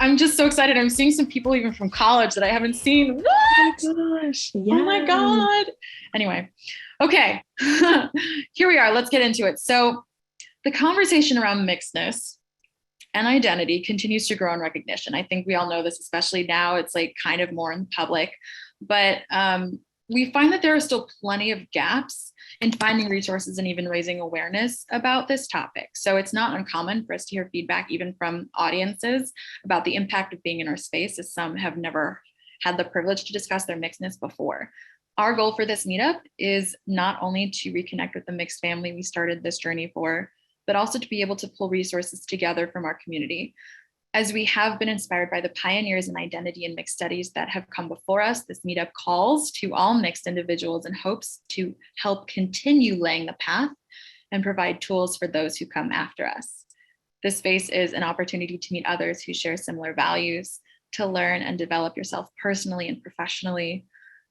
I'm just so excited. I'm seeing some people even from college that I haven't seen. What? Oh my gosh. Yeah. Oh my God. Anyway, okay. Here we are. Let's get into it. So the conversation around mixedness and identity continues to grow in recognition. I think we all know this, especially now. It's like kind of more in public, but we find that there are still plenty of gaps in finding resources and even raising awareness about this topic. So it's not uncommon for us to hear feedback even from audiences about the impact of being in our space, as some have never had the privilege to discuss their mixedness before. Our goal for this meetup is not only to reconnect with the mixed family we started this journey for, but also to be able to pull resources together from our community. As we have been inspired by the pioneers in identity and mixed studies that have come before us, this meetup calls to all mixed individuals in hopes to help continue laying the path and provide tools for those who come after us. This space is an opportunity to meet others who share similar values, to learn and develop yourself personally and professionally.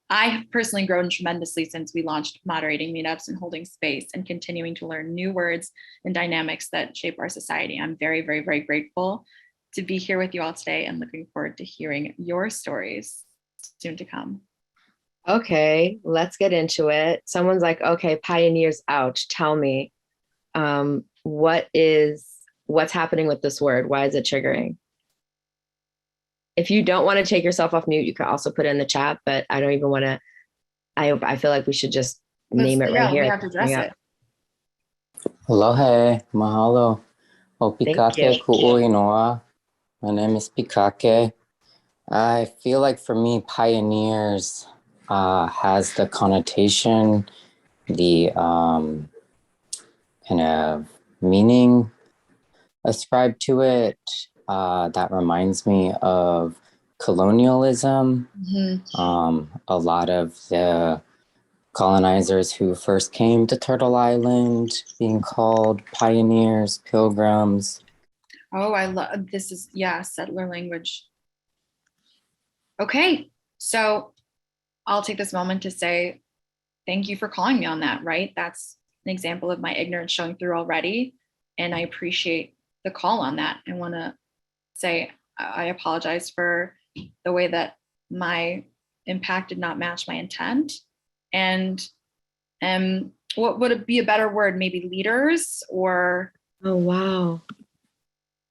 I have personally grown tremendously since we launched moderating meetups and holding space and continuing to learn new words and dynamics that shape our society. I'm very, very, very grateful to be here with you all today and looking forward to hearing your stories soon to come. Okay, let's get into it. Someone's like, okay, pioneers, ouch. Tell me, what's happening with this word? Why is it triggering? If you don't want to take yourself off mute, you can also put it in the chat, but I don't even want to, I feel like we should just name it right here. We have to address it. Aloha, mahalo. O Thank pikake you. ku'ui noa. My name is Pikake. I feel like for me, pioneers has the connotation, the kind of meaning ascribed to it. That reminds me of colonialism. A lot of the colonizers who first came to Turtle Island being called pioneers, pilgrims. Oh, I love this. Is settler language. Okay, so I'll take this moment to say thank you for calling me on that, right? That's an example of my ignorance showing through already. And I appreciate the call on that. I want to say I apologize for the way that my impact did not match my intent. And what would it be a better word? Maybe leaders or... Oh, wow.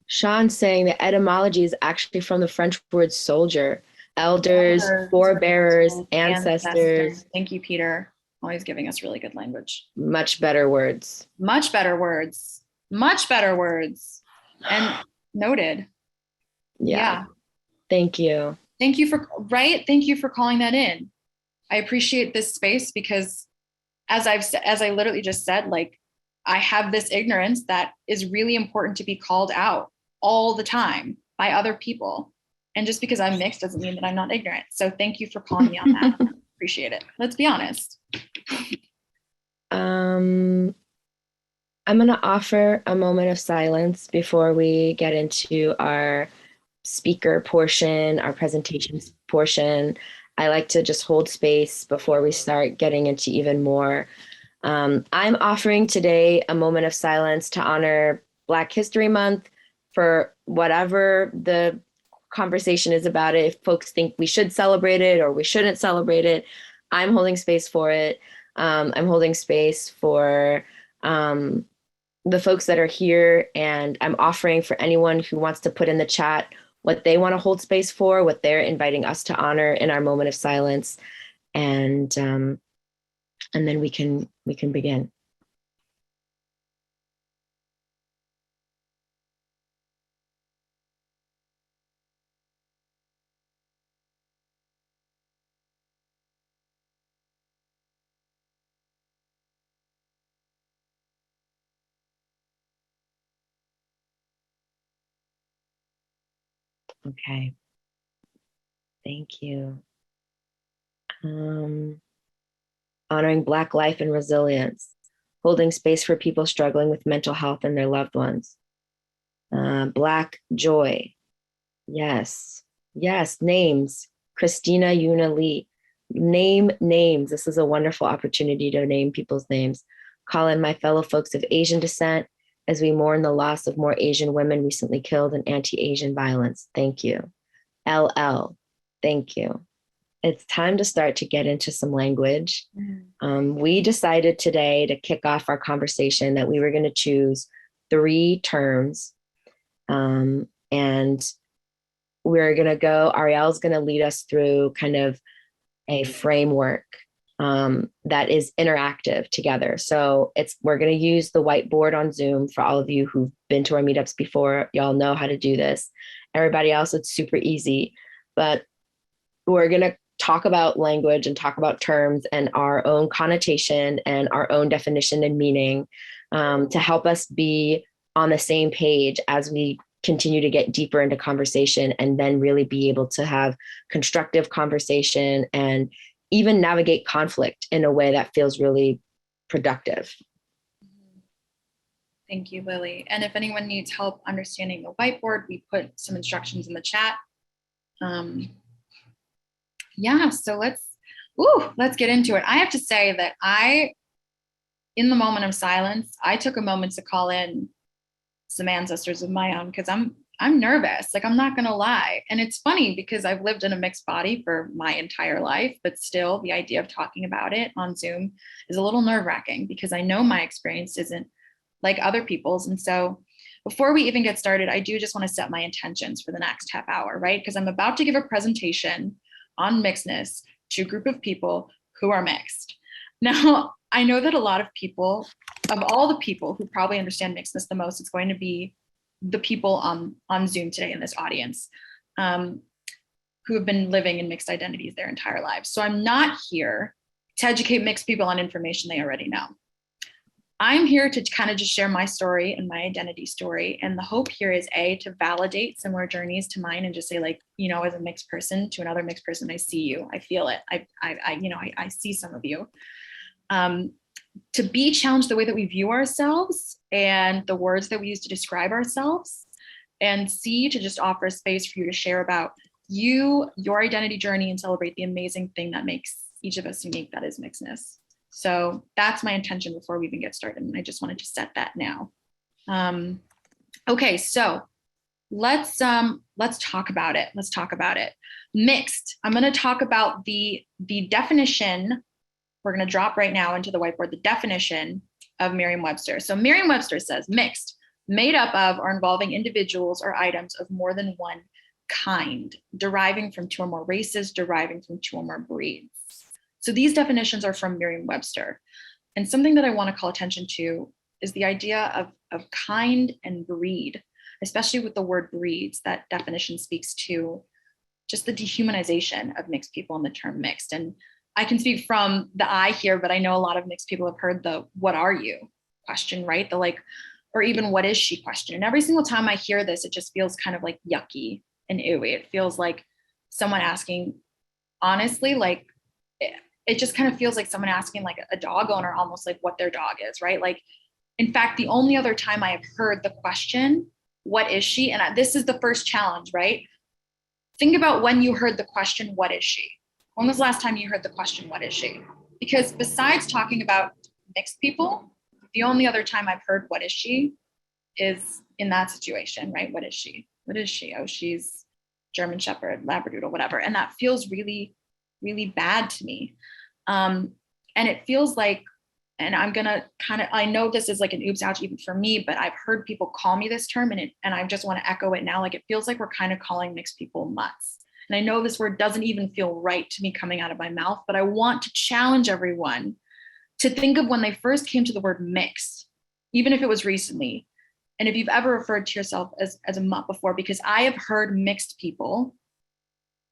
Sean's saying the etymology is actually from the French word soldier. Elders, forebearers, ancestors. Thank you, Peter. Always giving us really good language. Much better words. Much better words. Much better words. And noted. Yeah. Thank you. Thank you for calling that in. I appreciate this space because as I literally just said, like, I have this ignorance that is really important to be called out all the time by other people. And just because I'm mixed doesn't mean that I'm not ignorant. So thank you for calling me on that. Appreciate it. Let's be honest. I'm going to offer a moment of silence before we get into our speaker portion, our presentations portion. I like to just hold space before we start getting into even more. I'm offering today a moment of silence to honor Black History Month for whatever the conversation is about it. If folks think we should celebrate it or we shouldn't celebrate it, I'm holding space for it. I'm holding space for the folks that are here, and I'm offering for anyone who wants to put in the chat what they want to hold space for, what they're inviting us to honor in our moment of silence, and then we can begin. Okay. Thank you. Honoring Black life and resilience, holding space for people struggling with mental health and their loved ones. Black joy. Yes. Names. Christina Yuna Lee. Name names. This is a wonderful opportunity to name people's names. Call in my fellow folks of Asian descent, as we mourn the loss of more Asian women recently killed in anti-Asian violence. Thank you. LL, thank you. It's time to start to get into some language. We decided today to kick off our conversation that we were going to choose 3 terms. And we're going to go, Ariel's going to lead us through kind of a framework that is interactive together. So we're going to use the whiteboard on Zoom. For all of you who've been to our meetups before, y'all know how to do this. Everybody else, it's super easy, but we're going to talk about language and talk about terms and our own connotation and our own definition and meaning to help us be on the same page as we continue to get deeper into conversation, and then really be able to have constructive conversation and even navigate conflict in a way that feels really productive. Thank you, Lili. And if anyone needs help understanding the whiteboard, we put some instructions in the chat. Yeah, so let's get into it. I have to say that in the moment of silence, I took a moment to call in some ancestors of my own, because I'm nervous. Like, I'm not gonna lie. And it's funny because I've lived in a mixed body for my entire life, but still the idea of talking about it on Zoom is a little nerve-wracking because I know my experience isn't like other people's. And so before we even get started, I do just want to set my intentions for the next half hour, right? Because I'm about to give a presentation on mixedness to a group of people who are mixed. Now, I know that a lot of people, of all the people who probably understand mixedness the most, it's going to be the people on Zoom today in this audience who have been living in mixed identities their entire lives. So I'm not here to educate mixed people on information they already know. I'm here to kind of just share my story and my identity story. And the hope here is to validate similar journeys to mine and just say, like, you know, as a mixed person to another mixed person, I see you, I feel it. I see some of you. To be challenged the way that we view ourselves and the words that we use to describe ourselves, and to just offer a space for you to share about your identity journey and celebrate the amazing thing that makes each of us unique, that is mixedness. So that's my intention before we even get started. And I just wanted to set that now. Okay, so let's talk about it. Let's talk about it. Mixed. I'm going to talk about the definition. We're going to drop right now into the whiteboard the definition of Merriam-Webster. So Merriam-Webster says mixed, made up of or involving individuals or items of more than one kind, deriving from 2 or more races, deriving from 2 or more breeds. So these definitions are from Merriam-Webster. And something that I want to call attention to is the idea of kind and breed, especially with the word breeds. That definition speaks to just the dehumanization of mixed people in the term mixed. And I can speak from the I here, but I know a lot of mixed people have heard the "what are you" question, right? The like, or even "what is she" question. And every single time I hear this, it just feels kind of like yucky and ooey. It feels like someone asking, honestly, like, it just kind of feels like someone asking like a dog owner almost like what their dog is, right? Like, in fact, the only other time I have heard the question, "what is she?" And this is the first challenge, right? Think about when you heard the question, "what is she?" When was the last time you heard the question, "what is she?" Because besides talking about mixed people, the only other time I've heard "what is she" is in that situation, right? What is she? What is she? Oh, she's German Shepherd, Labradoodle, whatever. And that feels really, really bad to me. And it feels like, and I'm gonna I know this is like an oops ouch even for me, but I've heard people call me this term, and I just want to echo it now. Like, it feels like we're kind of calling mixed people mutts. And I know this word doesn't even feel right to me coming out of my mouth, but I want to challenge everyone to think of when they first came to the word mixed, even if it was recently. And if you've ever referred to yourself as a mutt before, because I have heard mixed people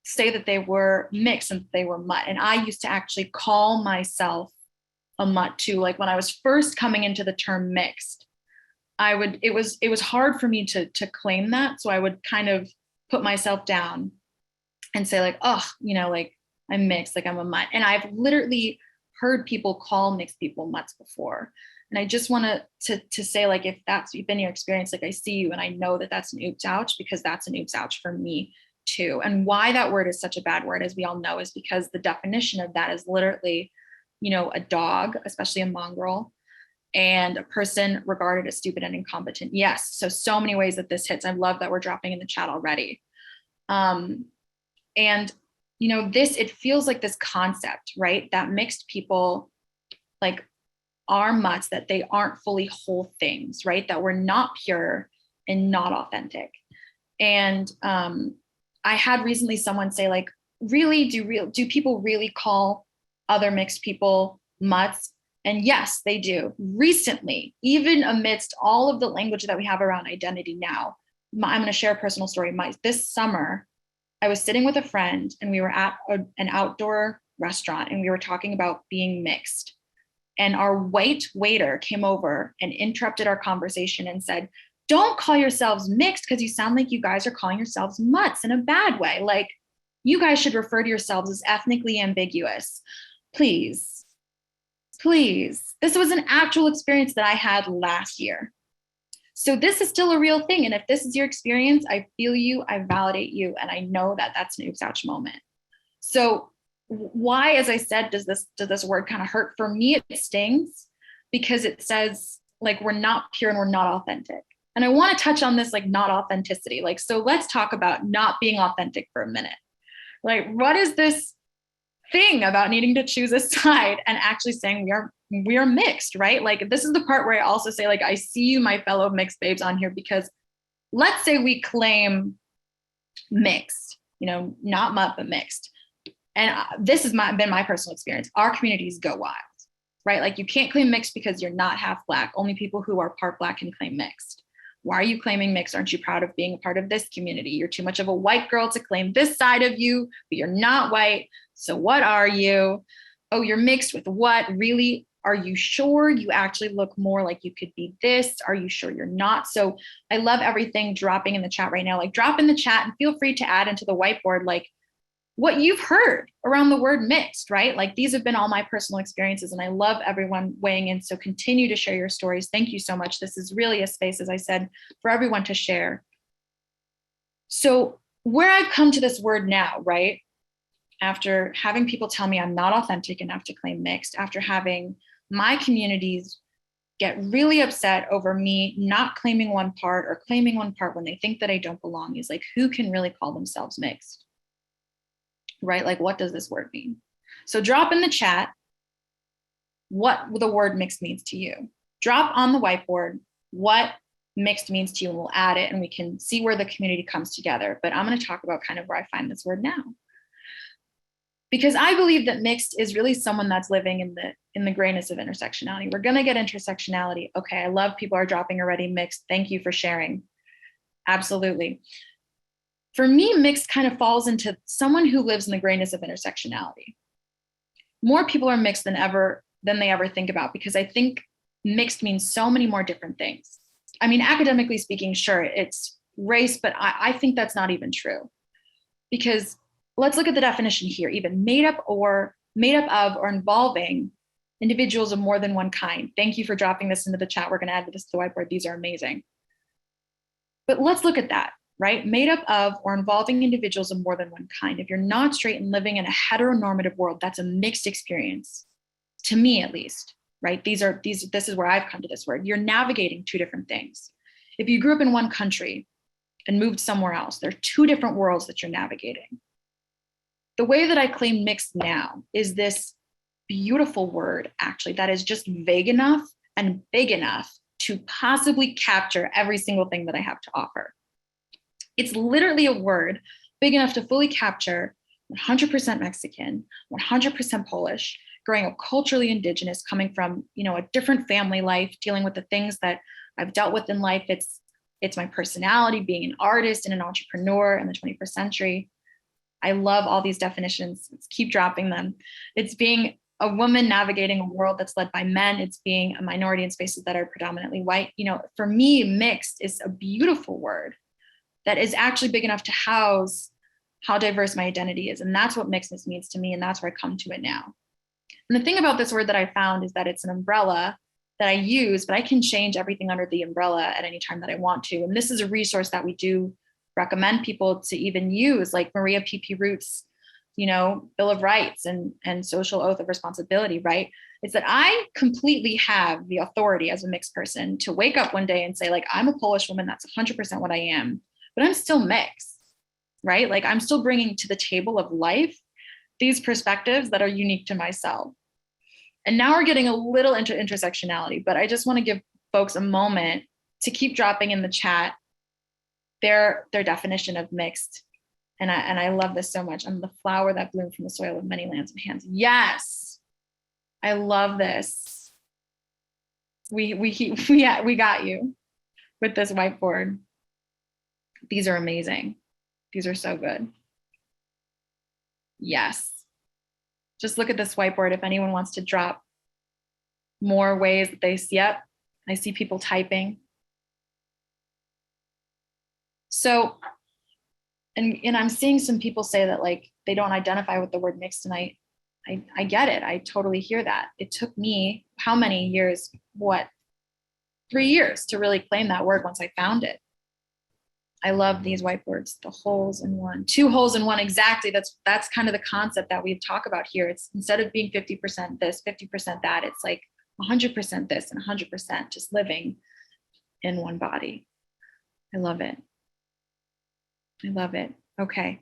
say that they were mixed and they were mutt. And I used to actually call myself a mutt too. Like, when I was first coming into the term mixed, it was hard for me to claim that. So I would kind of put myself down and say like, oh, like, I'm mixed, like I'm a mutt. And I've literally heard people call mixed people mutts before. And I just want to say, like, if that's been your experience, like, I see you and I know that that's an oops ouch, because that's an oops ouch for me too. And why that word is such a bad word, as we all know, is because the definition of that is literally, a dog, especially a mongrel. and a person regarded as stupid and incompetent. Yes. So many ways that this hits. I love that we're dropping in the chat already. And, you know, it feels like this concept, right? That mixed people like are mutts, that they aren't fully whole things, right? That we're not pure and not authentic. And I had recently someone say, like, really, do people really call other mixed people mutts? And yes, they do. Recently, even amidst all of the language that we have around identity now, I'm going to share a personal story. This summer, I was sitting with a friend and we were at an outdoor restaurant and we were talking about being mixed. And our white waiter came over and interrupted our conversation and said, "Don't call yourselves mixed because you sound like you guys are calling yourselves mutts in a bad way. Like, you guys should refer to yourselves as ethnically ambiguous. Please, please." This was an actual experience that I had last year. So this is still a real thing. And if this is your experience, I feel you, I validate you, and I know that that's an oops, ouch moment. So why, as I said, does this word kind of hurt? For me, it stings because it says, like, we're not pure and we're not authentic. And I want to touch on this, like, not authenticity. Like, so let's talk about not being authentic for a minute. Like, what is this thing about needing to choose a side and actually saying we are mixed, right? Like, this is the part where I also say, like, I see you, my fellow mixed babes, on here, because let's say we claim mixed, you know, not mutt, but mixed. And this has been my personal experience. Our communities go wild, right? Like, you can't claim mixed because you're not half Black. Only people who are part Black can claim mixed. Why are you claiming mixed? Aren't you proud of being a part of this community? You're too much of a white girl to claim this side of you, but you're not white. So what are you? Oh, you're mixed with what? Really? Are you sure you actually look more like you could be this? Are you sure you're not? So I love everything dropping in the chat right now. Like, drop in the chat and feel free to add into the whiteboard, like, what you've heard around the word mixed, right? Like, these have been all my personal experiences, and I love everyone weighing in. So continue to share your stories. Thank you so much. This is really a space, as I said, for everyone to share. So where I've come to this word now, right? After having people tell me I'm not authentic enough to claim mixed, after having my communities get really upset over me not claiming one part or claiming one part when they think that I don't belong, is like, who can really call themselves mixed? Right? Like, what does this word mean? So drop in the chat what the word mixed means to you. Drop on the whiteboard what mixed means to you, and we'll add it and we can see where the community comes together. But I'm going to talk about kind of where I find this word now. Because I believe that mixed is really someone that's living in the grayness of intersectionality. We're going to get intersectionality. Okay, I love people are dropping already. Mixed. Thank you for sharing. Absolutely. For me, mixed kind of falls into someone who lives in the grayness of intersectionality. More people are mixed than they ever think about, because I think mixed means so many more different things. I mean, academically speaking, sure, it's race, but I think that's not even true. Because let's look at the definition here, even made up of or involving individuals of more than one kind. Thank you for dropping this into the chat. We're going to add this to the whiteboard. These are amazing. But let's look at that. Right? Made up of or involving individuals of more than one kind. If you're not straight and living in a heteronormative world, that's a mixed experience, to me at least, right? This is where I've come to this word. You're navigating two different things. If you grew up in one country and moved somewhere else, there are two different worlds that you're navigating. The way that I claim mixed now is this beautiful word, actually, that is just vague enough and big enough to possibly capture every single thing that I have to offer. It's literally a word big enough to fully capture 100% Mexican, 100% Polish, growing up culturally indigenous, coming from, you know, a different family life, dealing with the things that I've dealt with in life. It's my personality, being an artist and an entrepreneur in the 21st century. I love all these definitions. Let's keep dropping them. It's being a woman navigating a world that's led by men. It's being a minority in spaces that are predominantly white. You know, for me, mixed is a beautiful word that is actually big enough to house how diverse my identity is. And that's what mixedness means to me. And that's where I come to it now. And the thing about this word that I found is that it's an umbrella that I use, but I can change everything under the umbrella at any time that I want to. And this is a resource that we do recommend people to even use, like Maria P.P. Root's, you know, Bill of Rights and Social Oath of Responsibility, right? is that I completely have the authority as a mixed person to wake up one day and say, like, I'm a Polish woman, that's 100% what I am, but I'm still mixed, right? Like, I'm still bringing to the table of life these perspectives that are unique to myself. And now we're getting a little into intersectionality, but I just want to give folks a moment to keep dropping in the chat their definition of mixed. And I love this so much. I'm the flower that bloomed from the soil of many lands and hands. Yes, I love this. We got you with this whiteboard. These are amazing. These are so good. Yes. Just look at this whiteboard. If anyone wants to drop more ways that they see, yep, I see people typing. So, and I'm seeing some people say that, like, they don't identify with the word mixed, and I get it. I totally hear that. It took me how many years? 3 years to really claim that word once I found it. I love these whiteboards, the holes in one, 2 holes in one, exactly. That's kind of the concept that we talk about here. It's instead of being 50% this, 50% that, it's like 100% this and 100% just living in one body. I love it. I love it. Okay.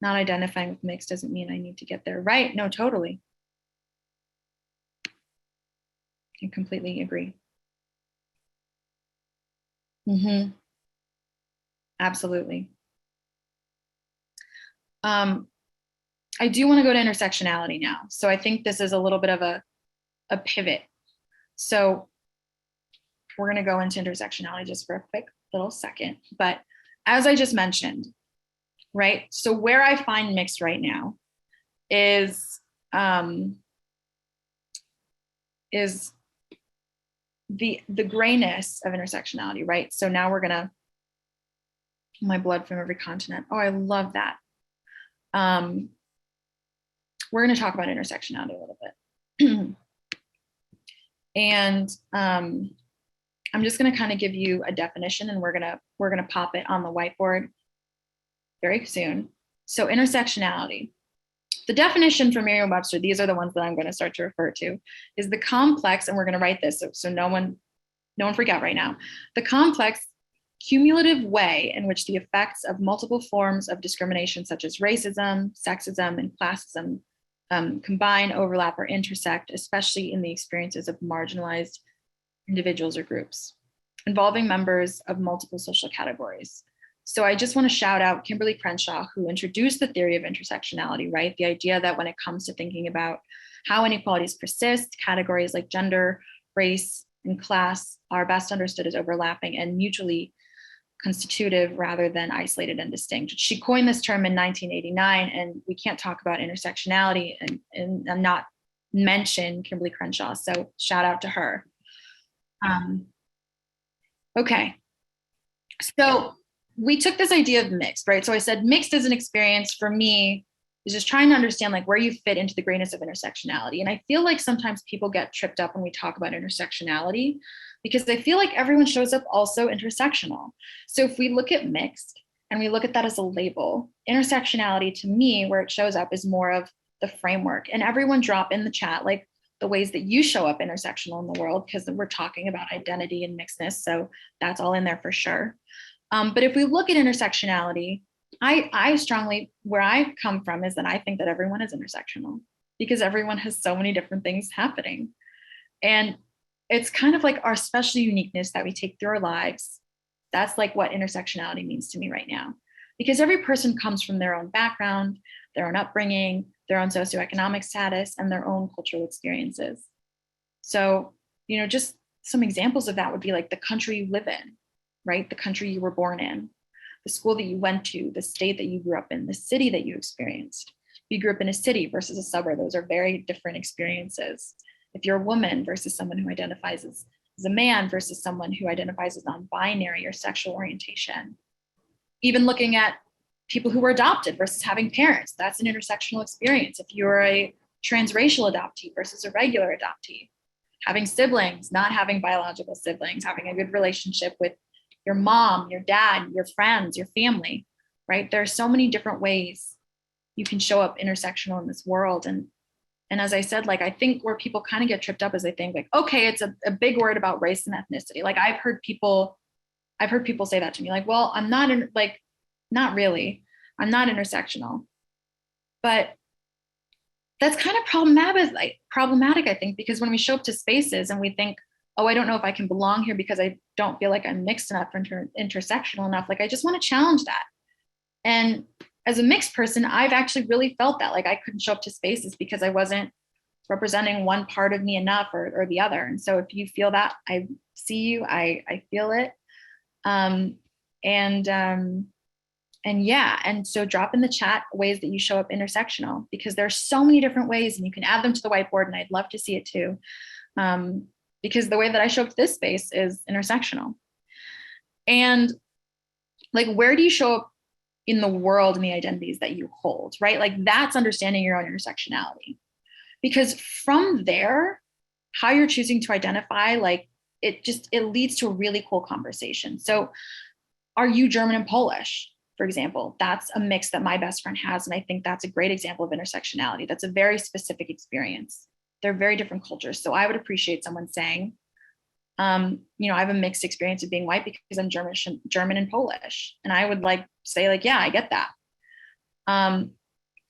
Not identifying with mixed doesn't mean I need to get there. Right? No, totally. I completely agree. Mm-hmm. Absolutely. I do want to go to intersectionality now. So I think this is a little bit of a pivot. So we're going to go into intersectionality just for a quick little second. But as I just mentioned, right? So where I find mixed right now is the grayness of intersectionality, right? So now we're gonna, my blood from every continent. Oh, I love that. We're gonna talk about intersectionality a little bit. And I'm just gonna kind of give you a definition, and we're gonna pop it on the whiteboard very soon. So intersectionality. The definition from Merriam-Webster, these are the ones that I'm going to start to refer to, is the complex, and we're going to write this so no one freak out right now. The complex, cumulative way in which the effects of multiple forms of discrimination, such as racism, sexism, and classism, combine, overlap, or intersect, especially in the experiences of marginalized individuals or groups, involving members of multiple social categories. So I just want to shout out Kimberly Crenshaw, who introduced the theory of intersectionality, right? The idea that when it comes to thinking about how inequalities persist, categories like gender, race, and class are best understood as overlapping and mutually constitutive rather than isolated and distinct. She coined this term in 1989, and we can't talk about intersectionality and not mention Kimberly Crenshaw. So shout out to her. Okay, so we took this idea of mixed, right? So I said mixed as an experience for me is just trying to understand like where you fit into the grayness of intersectionality. And I feel like sometimes people get tripped up when we talk about intersectionality because they feel like everyone shows up also intersectional. So if we look at mixed and we look at that as a label, intersectionality to me, where it shows up is more of the framework. And everyone drop in the chat like the ways that you show up intersectional in the world, because we're talking about identity and mixedness. So that's all in there for sure. But if we look at intersectionality, I strongly, where I come from is that I think that everyone is intersectional because everyone has so many different things happening. And it's kind of like our special uniqueness that we take through our lives. That's like what intersectionality means to me right now, because every person comes from their own background, their own upbringing, their own socioeconomic status, and their own cultural experiences. So, you know, just some examples of that would be like the country you live in, right? The country you were born in, the school that you went to, the state that you grew up in, the city that you experienced. If you grew up in a city versus a suburb, those are very different experiences. If you're a woman versus someone who identifies as a man versus someone who identifies as non-binary or sexual orientation. Even looking at people who were adopted versus having parents, that's an intersectional experience. If you're a transracial adoptee versus a regular adoptee, having siblings, not having biological siblings, having a good relationship with your mom, your dad, your friends, your family, right? There are so many different ways you can show up intersectional in this world. And And as I said, like, I think where people kind of get tripped up is they think like, okay, it's a big word about race and ethnicity. Like I've heard people say that to me, like, well, I'm not like, not really, I'm not intersectional. But that's kind of problematic, I think, because when we show up to spaces and we think, oh, I don't know if I can belong here because I don't feel like I'm mixed enough or intersectional enough. Like, I just want to challenge that. And as a mixed person, I've actually really felt that, like, I couldn't show up to spaces because I wasn't representing one part of me enough or the other. And so if you feel that, I see you, I feel it. And yeah, and so drop in the chat ways that you show up intersectional, because there's so many different ways, and you can add them to the whiteboard, and I'd love to see it too. Because the way that I show up to this space is intersectional. And like, where do you show up in the world and the identities that you hold, right? Like, that's understanding your own intersectionality. Because from there, how you're choosing to identify, like, it leads to a really cool conversation. So are you German and Polish? For example, that's a mix that my best friend has. And I think that's a great example of intersectionality. That's a very specific experience. They're very different cultures. So I would appreciate someone saying, I have a mixed experience of being white because I'm German and Polish. And I would like say, like, yeah, I get that.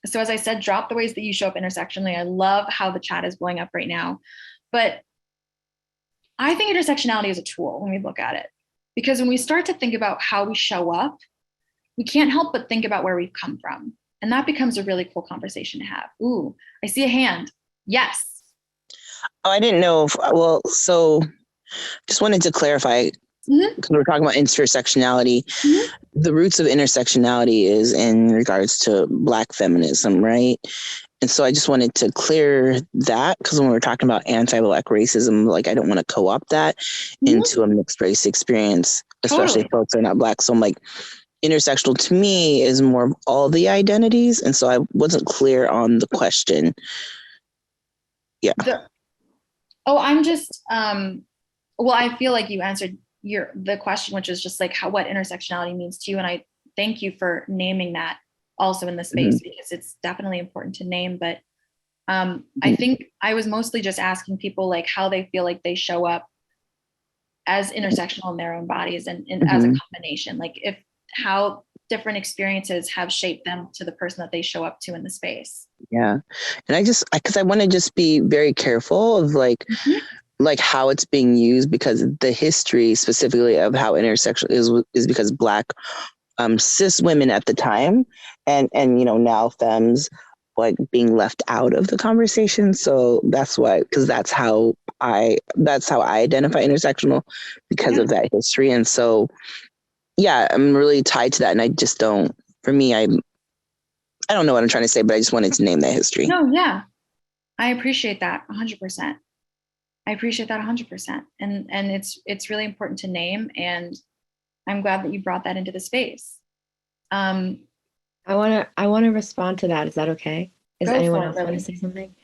So as I said, drop the ways that you show up intersectionally. I love how the chat is blowing up right now. But I think intersectionality is a tool when we look at it. Because when we start to think about how we show up, we can't help but think about where we've come from. And that becomes a really cool conversation to have. Ooh, I see a hand. Yes. Oh, I didn't know. So just wanted to clarify, because we're talking about intersectionality. The roots of intersectionality is in regards to Black feminism, right? And so I just wanted to clear that, because when we're talking about anti-Black racism, like, I don't want to co-opt that into a mixed race experience, especially if folks are not Black. So I'm like, intersectional to me is more of all the identities. And so I wasn't clear on the question. Yeah. I'm just, well, I feel like you answered the question, which is just like what intersectionality means to you. And I thank you for naming that also in the space, because it's definitely important to name. But I think I was mostly just asking people like how they feel like they show up as intersectional in their own bodies and as a combination, like how different experiences have shaped them to the person that they show up to in the space. Yeah. And because I want to just be very careful of like how it's being used, because the history specifically of how intersectional is because Black cis women at the time and now femmes like being left out of the conversation. So that's why, because that's how I identify intersectional, because of that history. And so yeah, I'm really tied to that. And I just don't, for me, I don't know what I'm trying to say, but I just wanted to name that history. No, yeah. I appreciate that 100%. I appreciate that 100%. And it's really important to name. And I'm glad that you brought that into the space. I want to respond to that. Is that okay? Does anyone else want to say something?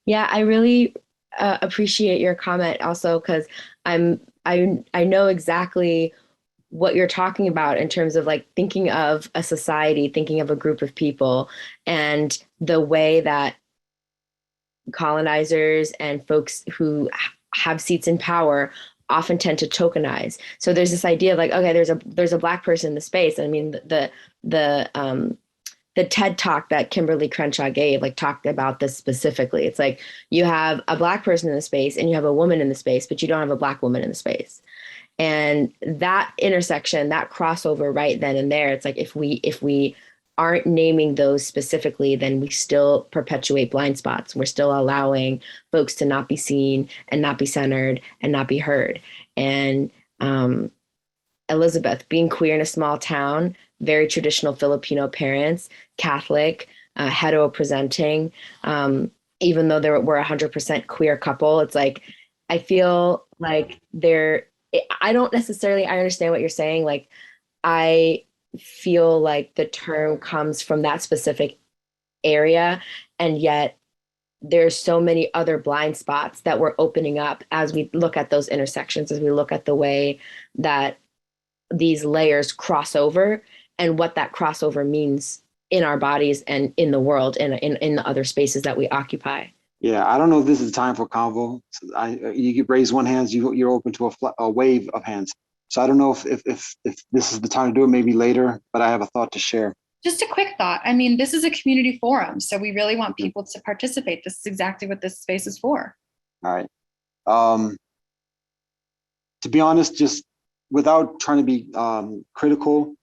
Yeah, I really appreciate your comment also, because I know exactly what you're talking about in terms of like thinking of a society, thinking of a group of people, and the way that colonizers and folks who have seats in power often tend to tokenize. So there's this idea of like, okay, there's a Black person in the space. I mean, the TED talk that Kimberly Crenshaw gave, like, talked about this specifically. It's like you have a Black person in the space and you have a woman in the space, but you don't have a Black woman in the space. And that intersection, that crossover right then and there, it's like if we aren't naming those specifically, then we still perpetuate blind spots. We're still allowing folks to not be seen and not be centered and not be heard. And Elizabeth, being queer in a small town, very traditional Filipino parents, Catholic, hetero presenting, even though we're 100% queer couple, it's like, I feel like I understand what you're saying. Like, I feel like the term comes from that specific area, and yet there's so many other blind spots that we're opening up as we look at those intersections, as we look at the way that these layers cross over and what that crossover means in our bodies and in the world and in the other spaces that we occupy. Yeah, I don't know if this is time for convo. So you could raise one hand, you're open to a wave of hands. So I don't know if this is the time to do it, maybe later, but I have a thought to share. Just a quick thought. I mean, this is a community forum, so we really want people to participate. This is exactly what this space is for. All right. To be honest, just without trying to be critical,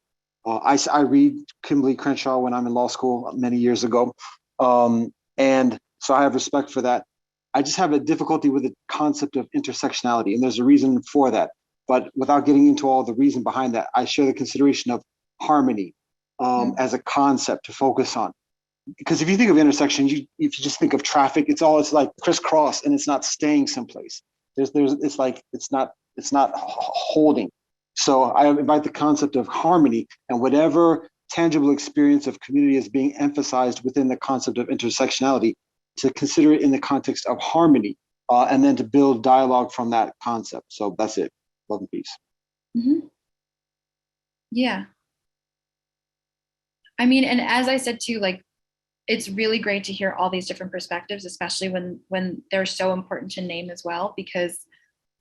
I read Kimberly Crenshaw when I'm in law school many years ago. And so I have respect for that. I just have a difficulty with the concept of intersectionality, and there's a reason for that. But without getting into all the reason behind that, I share the consideration of harmony as a concept to focus on. Because if you think of intersection, if you just think of traffic, it's like crisscross, and it's not staying someplace. It's not holding. So I invite the concept of harmony, and whatever tangible experience of community is being emphasized within the concept of intersectionality, to consider it in the context of harmony, and then to build dialogue from that concept. So that's it. Love and peace. Mm-hmm. Yeah. I mean, and as I said too, like, it's really great to hear all these different perspectives, especially when they're so important to name as well, because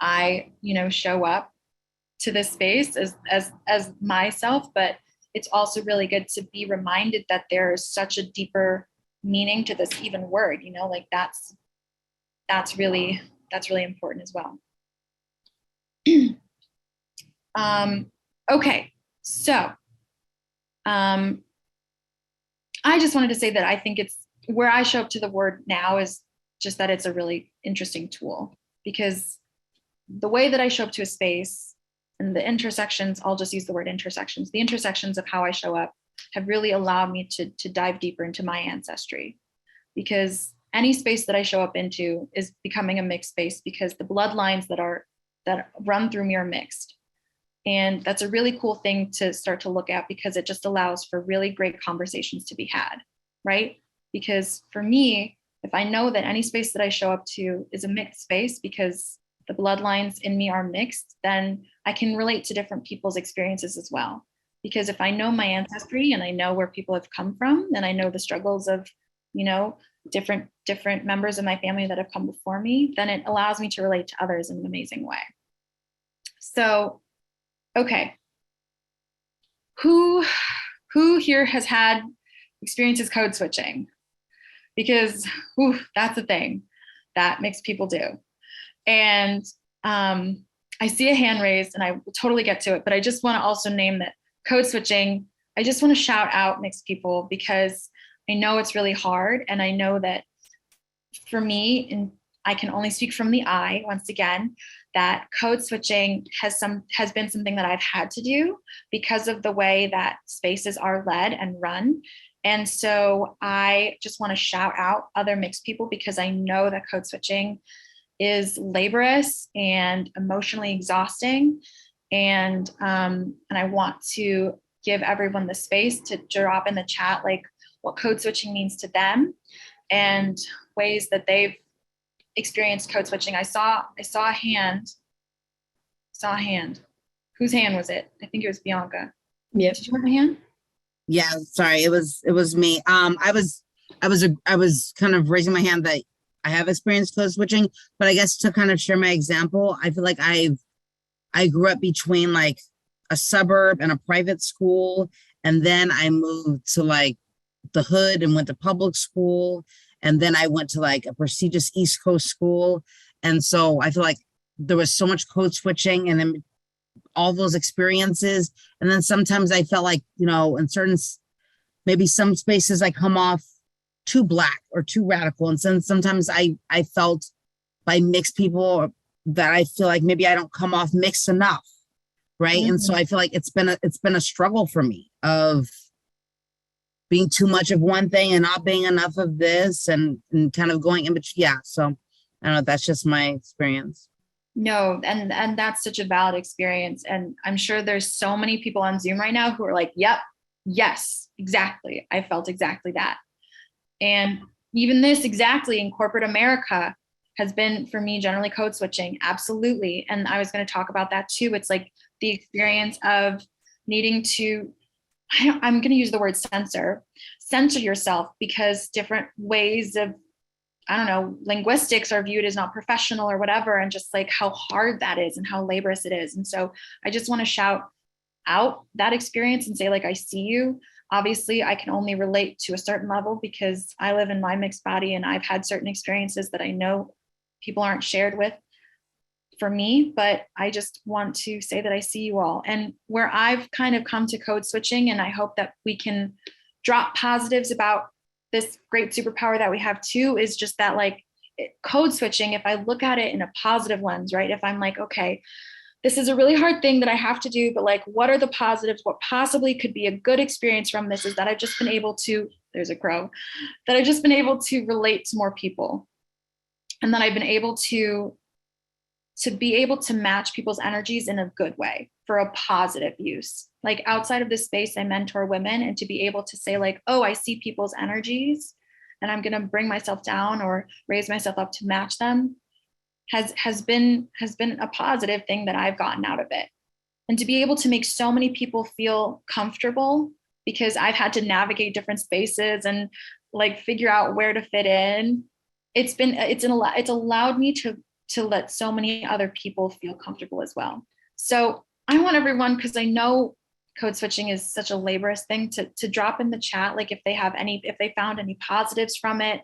I, show up to this space as myself, but it's also really good to be reminded that there is such a deeper meaning to this even word, like that's really important as well. Okay, so I just wanted to say that I think it's where I show up to the word now is just that it's a really interesting tool, because the way that I show up to a space and the intersections, I'll just use the word intersections, the intersections of how I show up have really allowed me to dive deeper into my ancestry, because any space that I show up into is becoming a mixed space, because the bloodlines that run through me are mixed. And that's a really cool thing to start to look at, because it just allows for really great conversations to be had, right? Because for me, if I know that any space that I show up to is a mixed space because the bloodlines in me are mixed, then I can relate to different people's experiences as well. Because if I know my ancestry and I know where people have come from, and I know the struggles of, different members of my family that have come before me, then it allows me to relate to others in an amazing way. So, okay. Who here has had experiences code switching? Because that's a thing that mixed people do. And I see a hand raised, and I will totally get to it, but I just want to also name that code switching, I just want to shout out mixed people, because I know it's really hard. And I know that for me, and I can only speak from the I once again, that code switching has been something that I've had to do because of the way that spaces are led and run. And so I just want to shout out other mixed people, because I know that code switching is laborious and emotionally exhausting. And I want to give everyone the space to drop in the chat, like, what code switching means to them and ways that they've experienced code switching. I saw a hand. Whose hand was it? I think it was Bianca. Yep. Did you have a hand? Yeah, sorry, it was me. I was kind of raising my hand that I have experienced code switching, but I guess to kind of share my example, I feel like I grew up between like a suburb and a private school, and then I moved to like the hood and went to public school, and then I went to like a prestigious East Coast school. And so I feel like there was so much code switching, and then all those experiences. And then sometimes I felt like, in certain, maybe some spaces I come off too Black or too radical. And sometimes I felt by mixed people that I feel like maybe I don't come off mixed enough. Right. Mm-hmm. And so I feel like it's been a struggle for me of being too much of one thing and not being enough of this, and kind of going in between. Yeah. So I don't know. That's just my experience. No, and that's such a valid experience. And I'm sure there's so many people on Zoom right now who are like, yep, yes, exactly. I felt exactly that. And even this exactly in corporate America has been, for me, generally code switching. Absolutely. And I was going to talk about that too. It's like the experience of needing to, I'm going to use the word censor yourself, because different ways of I don't know, linguistics are viewed as not professional or whatever, and just like how hard that is and how laborious it is. And so I just want to shout out that experience and say, like, I see you. Obviously, I can only relate to a certain level because I live in my mixed body and I've had certain experiences that I know people aren't shared with for me, but I just want to say that I see you all. And where I've kind of come to code switching, and I hope that we can drop positives about this great superpower that we have too, is just that, like, code switching, if I look at it in a positive lens, right? If I'm like, okay, this is a really hard thing that I have to do, but like, what are the positives? What possibly could be a good experience from this is that I've just been able to, there's a crow, that I've just been able to relate to more people. And that I've been able to be able to match people's energies in a good way for a positive use. Like, outside of this space, I mentor women, and to be able to say, like, oh, I see people's energies and I'm going to bring myself down or raise myself up to match them has been a positive thing that I've gotten out of it. And to be able to make so many people feel comfortable, because I've had to navigate different spaces and like figure out where to fit in. It's allowed me to let so many other people feel comfortable as well. So I want everyone, because I know code switching is such a laborious thing, to drop in the chat, like, if they found any positives from it,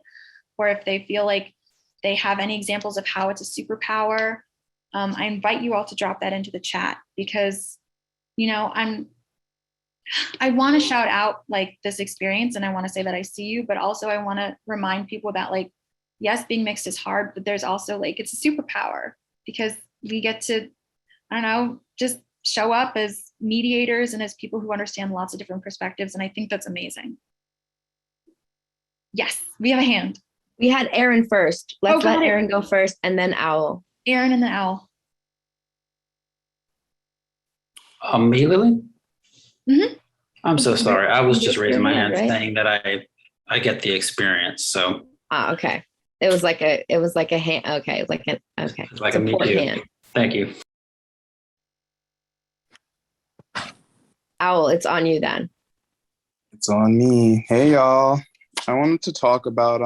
or if they feel like they have any examples of how it's a superpower. I invite you all to drop that into the chat, because, you know, I want to shout out like this experience, and I want to say that I see you, but also I want to remind people that, like, yes, being mixed is hard, but there's also, like, it's a superpower, because we get to, I don't know, just show up as mediators and as people who understand lots of different perspectives. And I think that's amazing. Yes, we have a hand. We had Aaron first. Let's let Aaron go first, and then Owl. Aaron and then Owl. Me, Lily? Mm-hmm. I'm so sorry. I was just raising my hand, right? saying that I get the experience. So. Okay. It was like a hand. Okay, okay. It's like a me too. Hand. Thank you. Owl, it's on you then. It's on me. Hey y'all. I wanted to talk about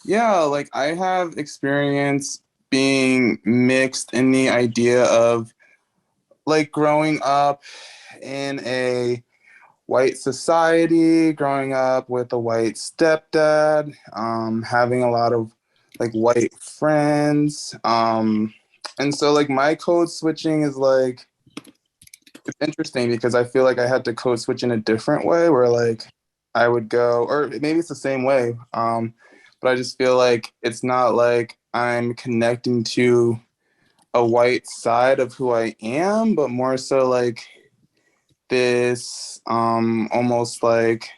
like, I have experience being mixed in the idea of, like, growing up in a white society, growing up with a white stepdad, having a lot of like white friends. And so, like, my code switching is like, it's interesting because I feel like I had to code switch in a different way, where like I would go, or maybe it's the same way, but I just feel like it's not like I'm connecting to a white side of who I am, but more so like this almost like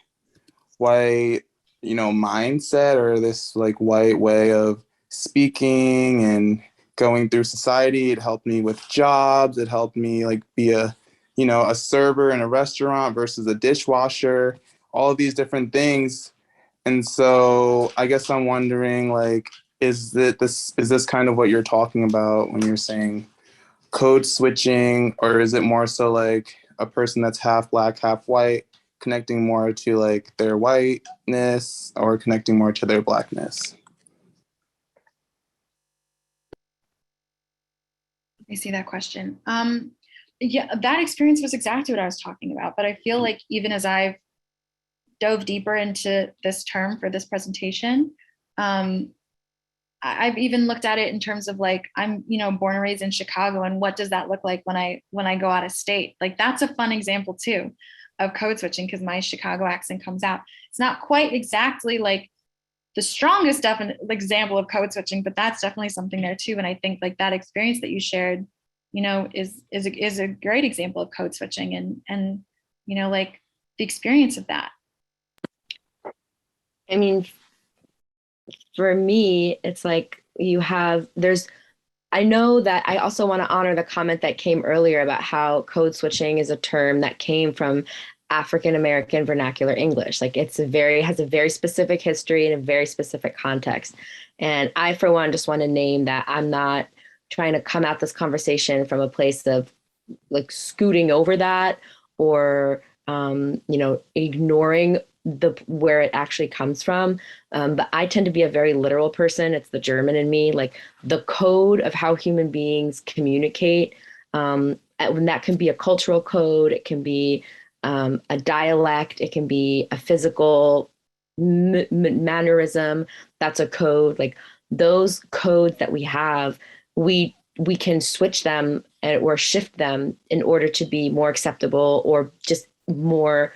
white, mindset, or this like white way of speaking and going through society. It helped me with jobs. It helped me like be a server in a restaurant versus a dishwasher, all of these different things. And so I guess I'm wondering, like, is this kind of what you're talking about when you're saying code switching, or is it more so like a person that's half black, half white, connecting more to like their whiteness, or connecting more to their blackness? I see that question. Yeah, that experience was exactly what I was talking about. But I feel like even as I've dove deeper into this term for this presentation, I've even looked at it in terms of like, I'm, born and raised in Chicago, and what does that look like when I go out of state? Like, that's a fun example too of code switching, because my Chicago accent comes out. It's not quite exactly like the strongest definite example of code switching, but that's definitely something there too. And I think like that experience that you shared, is a great example of code switching, and like the experience of that. I mean, for me, it's like I know that I also want to honor the comment that came earlier about how code switching is a term that came from African American vernacular English. Like, has a very specific history and a very specific context. And I, for one, just want to name that I'm not trying to come at this conversation from a place of like scooting over that, or ignoring where it actually comes from. But I tend to be a very literal person. It's the German in me, like the code of how human beings communicate. And that can be a cultural code. It can be a dialect. It can be a physical mannerism. That's a code. Like those codes that we have, we can switch them or shift them in order to be more acceptable or just more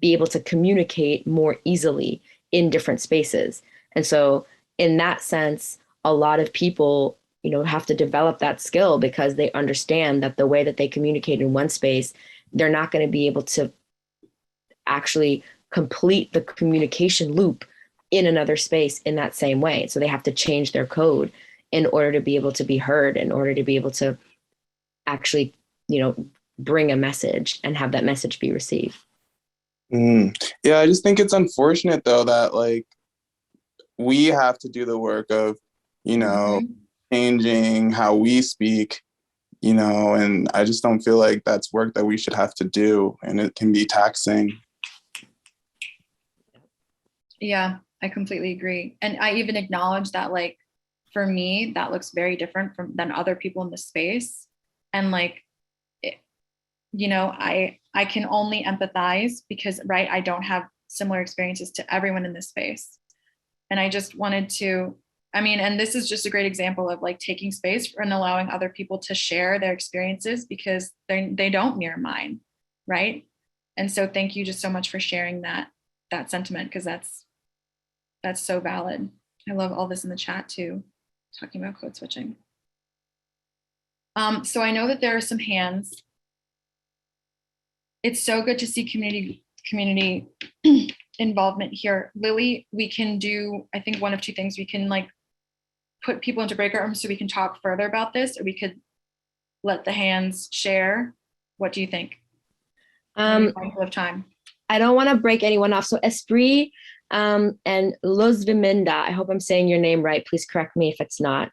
be able to communicate more easily in different spaces. And so in that sense, a lot of people, have to develop that skill because they understand that the way that they communicate in one space, they're not going to be able to actually complete the communication loop in another space in that same way. So they have to change their code in order to be able to be heard, in order to be able to actually, bring a message and have that message be received. Yeah, I just think it's unfortunate though that like we have to do the work of, changing how we speak, and I just don't feel like that's work that we should have to do, and it can be taxing. Yeah, I completely agree. And I even acknowledge that, like, for me, that looks very different than other people in the space. And like, I can only empathize because, right, I don't have similar experiences to everyone in this space. And I just wanted to, and this is just a great example of like taking space and allowing other people to share their experiences because they don't mirror mine, right? And so thank you just so much for sharing that sentiment, because that's so valid. I love all this in the chat too, talking about code switching. So I know that there are some hands. It's so good to see community involvement here. Lili, we can do, I think, one of two things. We can like put people into breakout rooms so we can talk further about this, or we could let the hands share. What do you think? Mindful of time. I don't want to break anyone off. So Esprit and Lozviminda, I hope I'm saying your name right. Please correct me if it's not.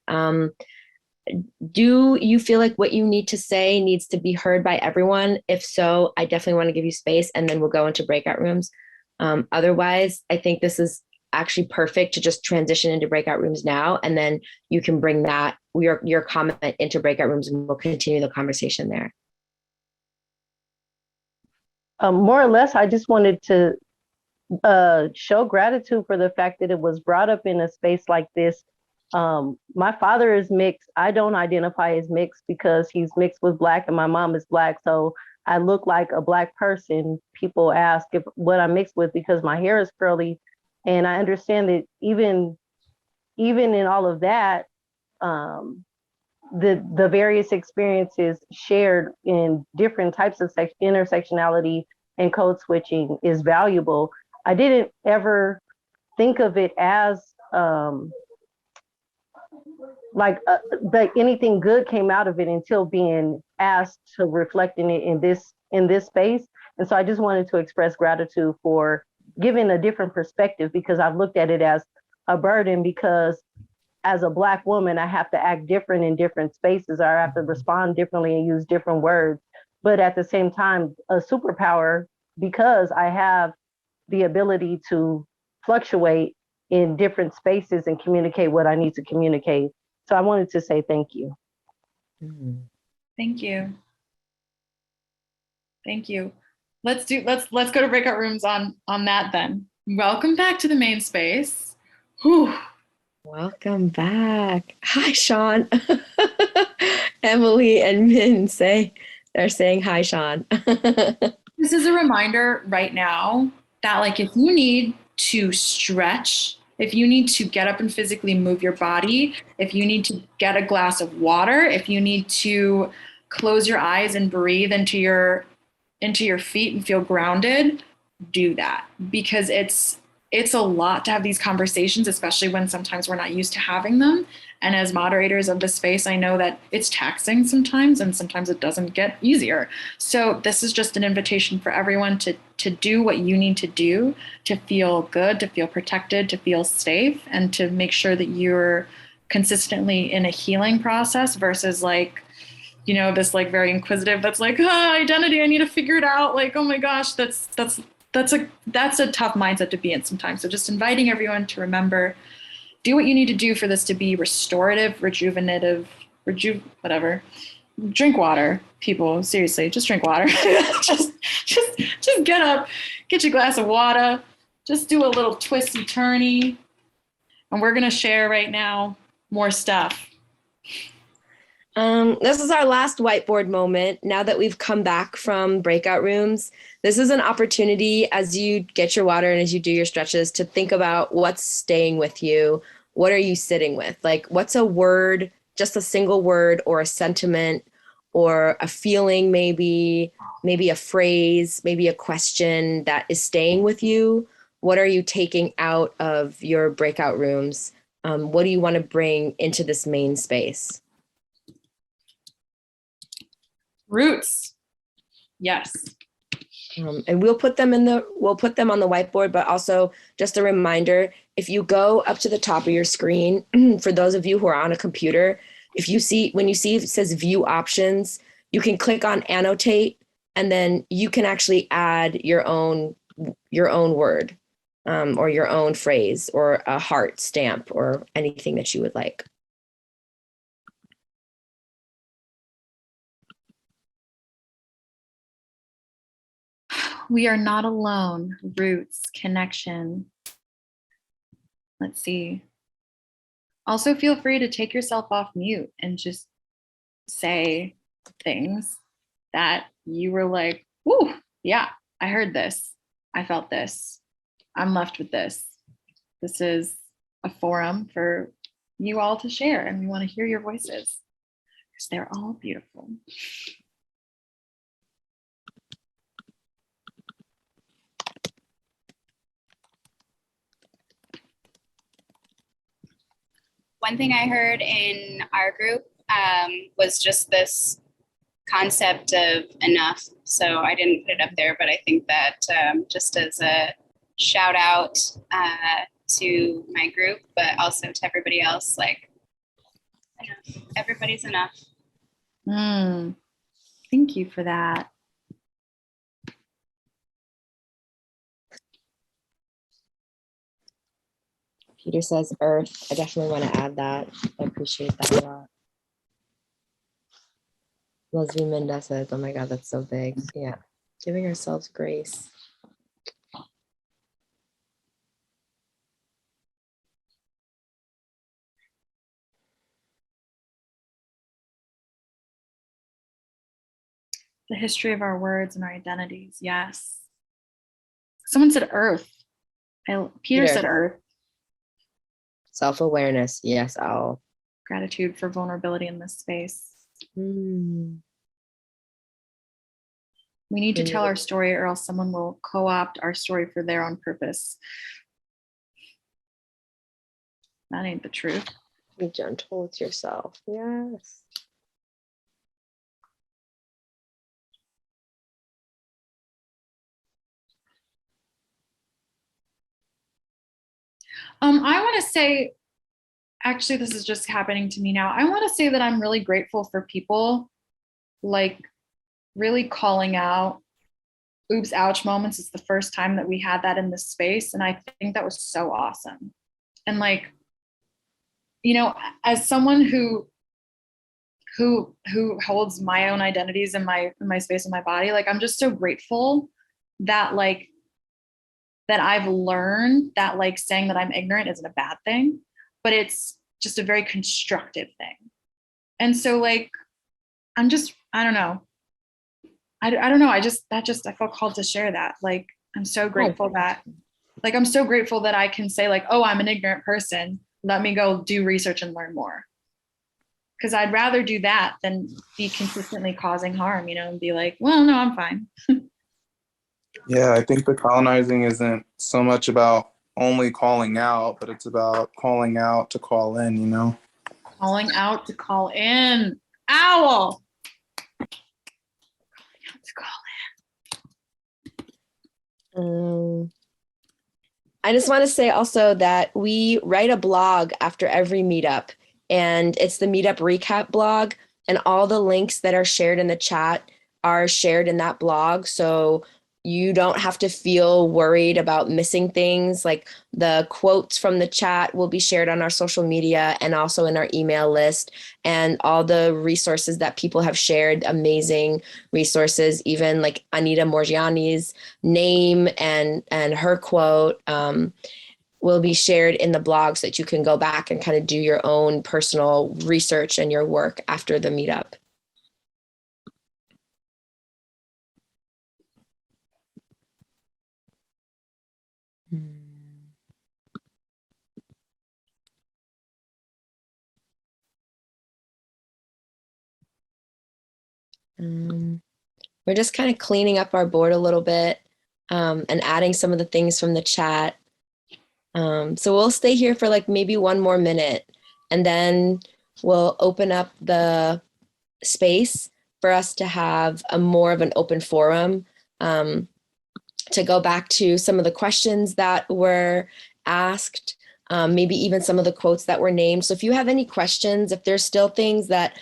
Do you feel like what you need to say needs to be heard by everyone? If so, I definitely want to give you space, and then we'll go into breakout rooms. Otherwise, I think this is actually perfect to just transition into breakout rooms now, and then you can bring that your comment into breakout rooms, and we'll continue the conversation there. More or less, I just wanted to show gratitude for the fact that it was brought up in a space like this. My father is mixed. I don't identify as mixed because he's mixed with Black and my mom is Black. So I look like a Black person. People ask what I'm mixed with because my hair is curly. And I understand that even in all of that, the various experiences shared in different types of intersectionality and code switching is valuable. I didn't ever think of it as like anything good came out of it until being asked to reflect in it in this space. And so I just wanted to express gratitude for giving a different perspective, because I've looked at it as a burden, because as a Black woman, I have to act different in different spaces, or I have to respond differently and use different words. But at the same time, a superpower, because I have the ability to fluctuate in different spaces and communicate what I need to communicate. So I wanted to say thank you. Thank you. Thank you. Let's go to breakout rooms on that then. Welcome back to the main space. Whew. Welcome back. Hi, Sean. Emily and Min they're saying hi, Sean. This is a reminder right now that, like, if you need to stretch, if you need to get up and physically move your body, if you need to get a glass of water, if you need to close your eyes and breathe into your feet and feel grounded, do that, because it's a lot to have these conversations, especially when sometimes we're not used to having them. And as moderators of the space, I know that it's taxing sometimes, and sometimes it doesn't get easier. So this is just an invitation for everyone to do what you need to do to feel good, to feel protected, to feel safe, and to make sure that you're consistently in a healing process versus like, you know, this like very inquisitive, that's like, identity, I need to figure it out. Like, oh my gosh, that's that's a tough mindset to be in sometimes. So just inviting everyone to remember, do what you need to do for this to be restorative, rejuvenative, whatever. Drink water, people. Seriously, just drink water. just get up, get your glass of water, just do a little twisty turny. And we're gonna share right now more stuff. This is our last whiteboard moment. Now that we've come back from breakout rooms, this is an opportunity as you get your water and as you do your stretches to think about what's staying with you. What are you sitting with? Like, what's a word, just a single word or a sentiment or a feeling, maybe a phrase, maybe a question that is staying with you? What are you taking out of your breakout rooms? What do you want to bring into this main space? Roots. Yes. And we'll put them on the whiteboard, but also just a reminder, if you go up to the top of your screen, for those of you who are on a computer, when you see it says view options, you can click on annotate, and then you can actually add your own word, or your own phrase or a heart stamp or anything that you would like. We are not alone. Roots, connection. Let's see. Also, feel free to take yourself off mute and just say things that you were like, "Woo, yeah, I heard this. I felt this. I'm left with this." This is a forum for you all to share, and we want to hear your voices because they're all beautiful. One thing I heard in our group was just this concept of enough. So I didn't put it up there, but I think that just as a shout out to my group, but also to everybody else, like, everybody's enough. Thank you for that. Peter says earth. I definitely want to add that. I appreciate that a lot. Leslie Minda says, oh my God, that's so big. Yeah. Giving ourselves grace. The history of our words and our identities. Yes. Someone said earth. Peter said earth. Self-awareness. Yes, I'll. Gratitude for vulnerability in this space. We need to tell our story, or else someone will co-opt our story for their own purpose. That ain't the truth. Be gentle with yourself. Yes. I want to say, actually, this is just happening to me now. I want to say that I'm really grateful for people like really calling out oops, ouch moments. It's the first time that we had that in this space. And I think that was so awesome. And like, you know, as someone who holds my own identities in my space and my body, like, I'm just so grateful that like, that I've learned that like saying that I'm ignorant isn't a bad thing, but it's just a very constructive thing. And so like, I don't know. I don't know. I felt called to share that. Like, I'm so grateful that I can say like, oh, I'm an ignorant person. Let me go do research and learn more. Because I'd rather do that than be consistently causing harm, you know, and be like, well, no, I'm fine. Yeah, I think the colonizing isn't so much about only calling out, but it's about calling out to call in, you know? Calling out to call in. Owl. I just want to say also that we write a blog after every meetup, and it's the meetup recap blog, and all the links that are shared in the chat are shared in that blog. So you don't have to feel worried about missing things. Like the quotes from the chat will be shared on our social media and also in our email list, and all the resources that people have shared, amazing resources, even like Anita Morgiani's name and her quote will be shared in the blog so that you can go back and kind of do your own personal research and your work after the meetup. We're just kind of cleaning up our board a little bit and adding some of the things from the chat. So we'll stay here for like maybe 1 more minute, and then we'll open up the space for us to have a more of an open forum to go back to some of the questions that were asked, maybe even some of the quotes that were named. So if you have any questions, if there's still things that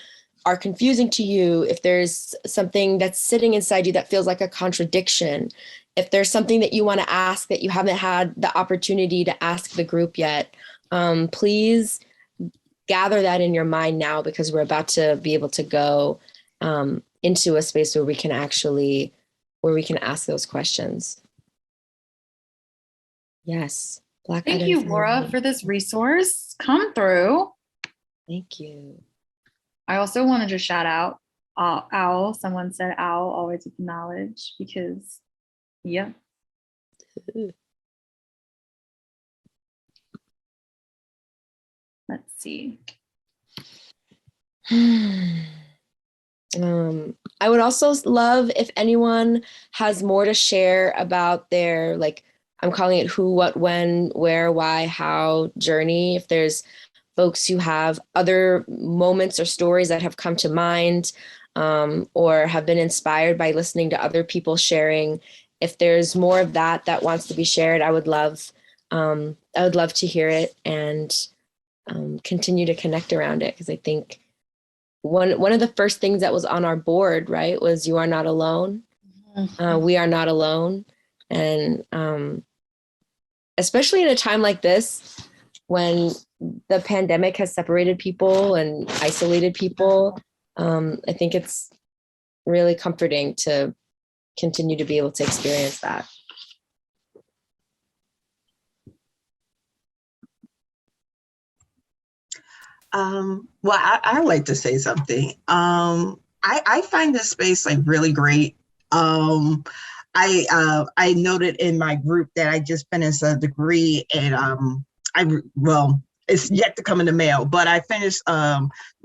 are confusing to you, if there's something that's sitting inside you that feels like a contradiction, if there's something that you want to ask that you haven't had the opportunity to ask the group yet, please gather that in your mind now, because we're about to be able to go into a space where we can ask those questions. Yes. Thank you, Laura, for this resource. Come through. Thank you. I also wanted to shout out OWL. Someone said OWL, always with knowledge, because, yeah. Let's see. I would also love if anyone has more to share about their, like, I'm calling it who, what, when, where, why, how journey. If there's folks who have other moments or stories that have come to mind, or have been inspired by listening to other people sharing, if there's more of that wants to be shared, I would love to hear it and continue to connect around it, because I think one of the first things that was on our board, right, was "You are not alone." We are not alone, and especially in a time like this, when the pandemic has separated people and isolated people, I think it's really comforting to continue to be able to experience that. Well, I'd like to say something. I find this space like really great. I noted in my group that I just finished a degree, and it's yet to come in the mail, but I finished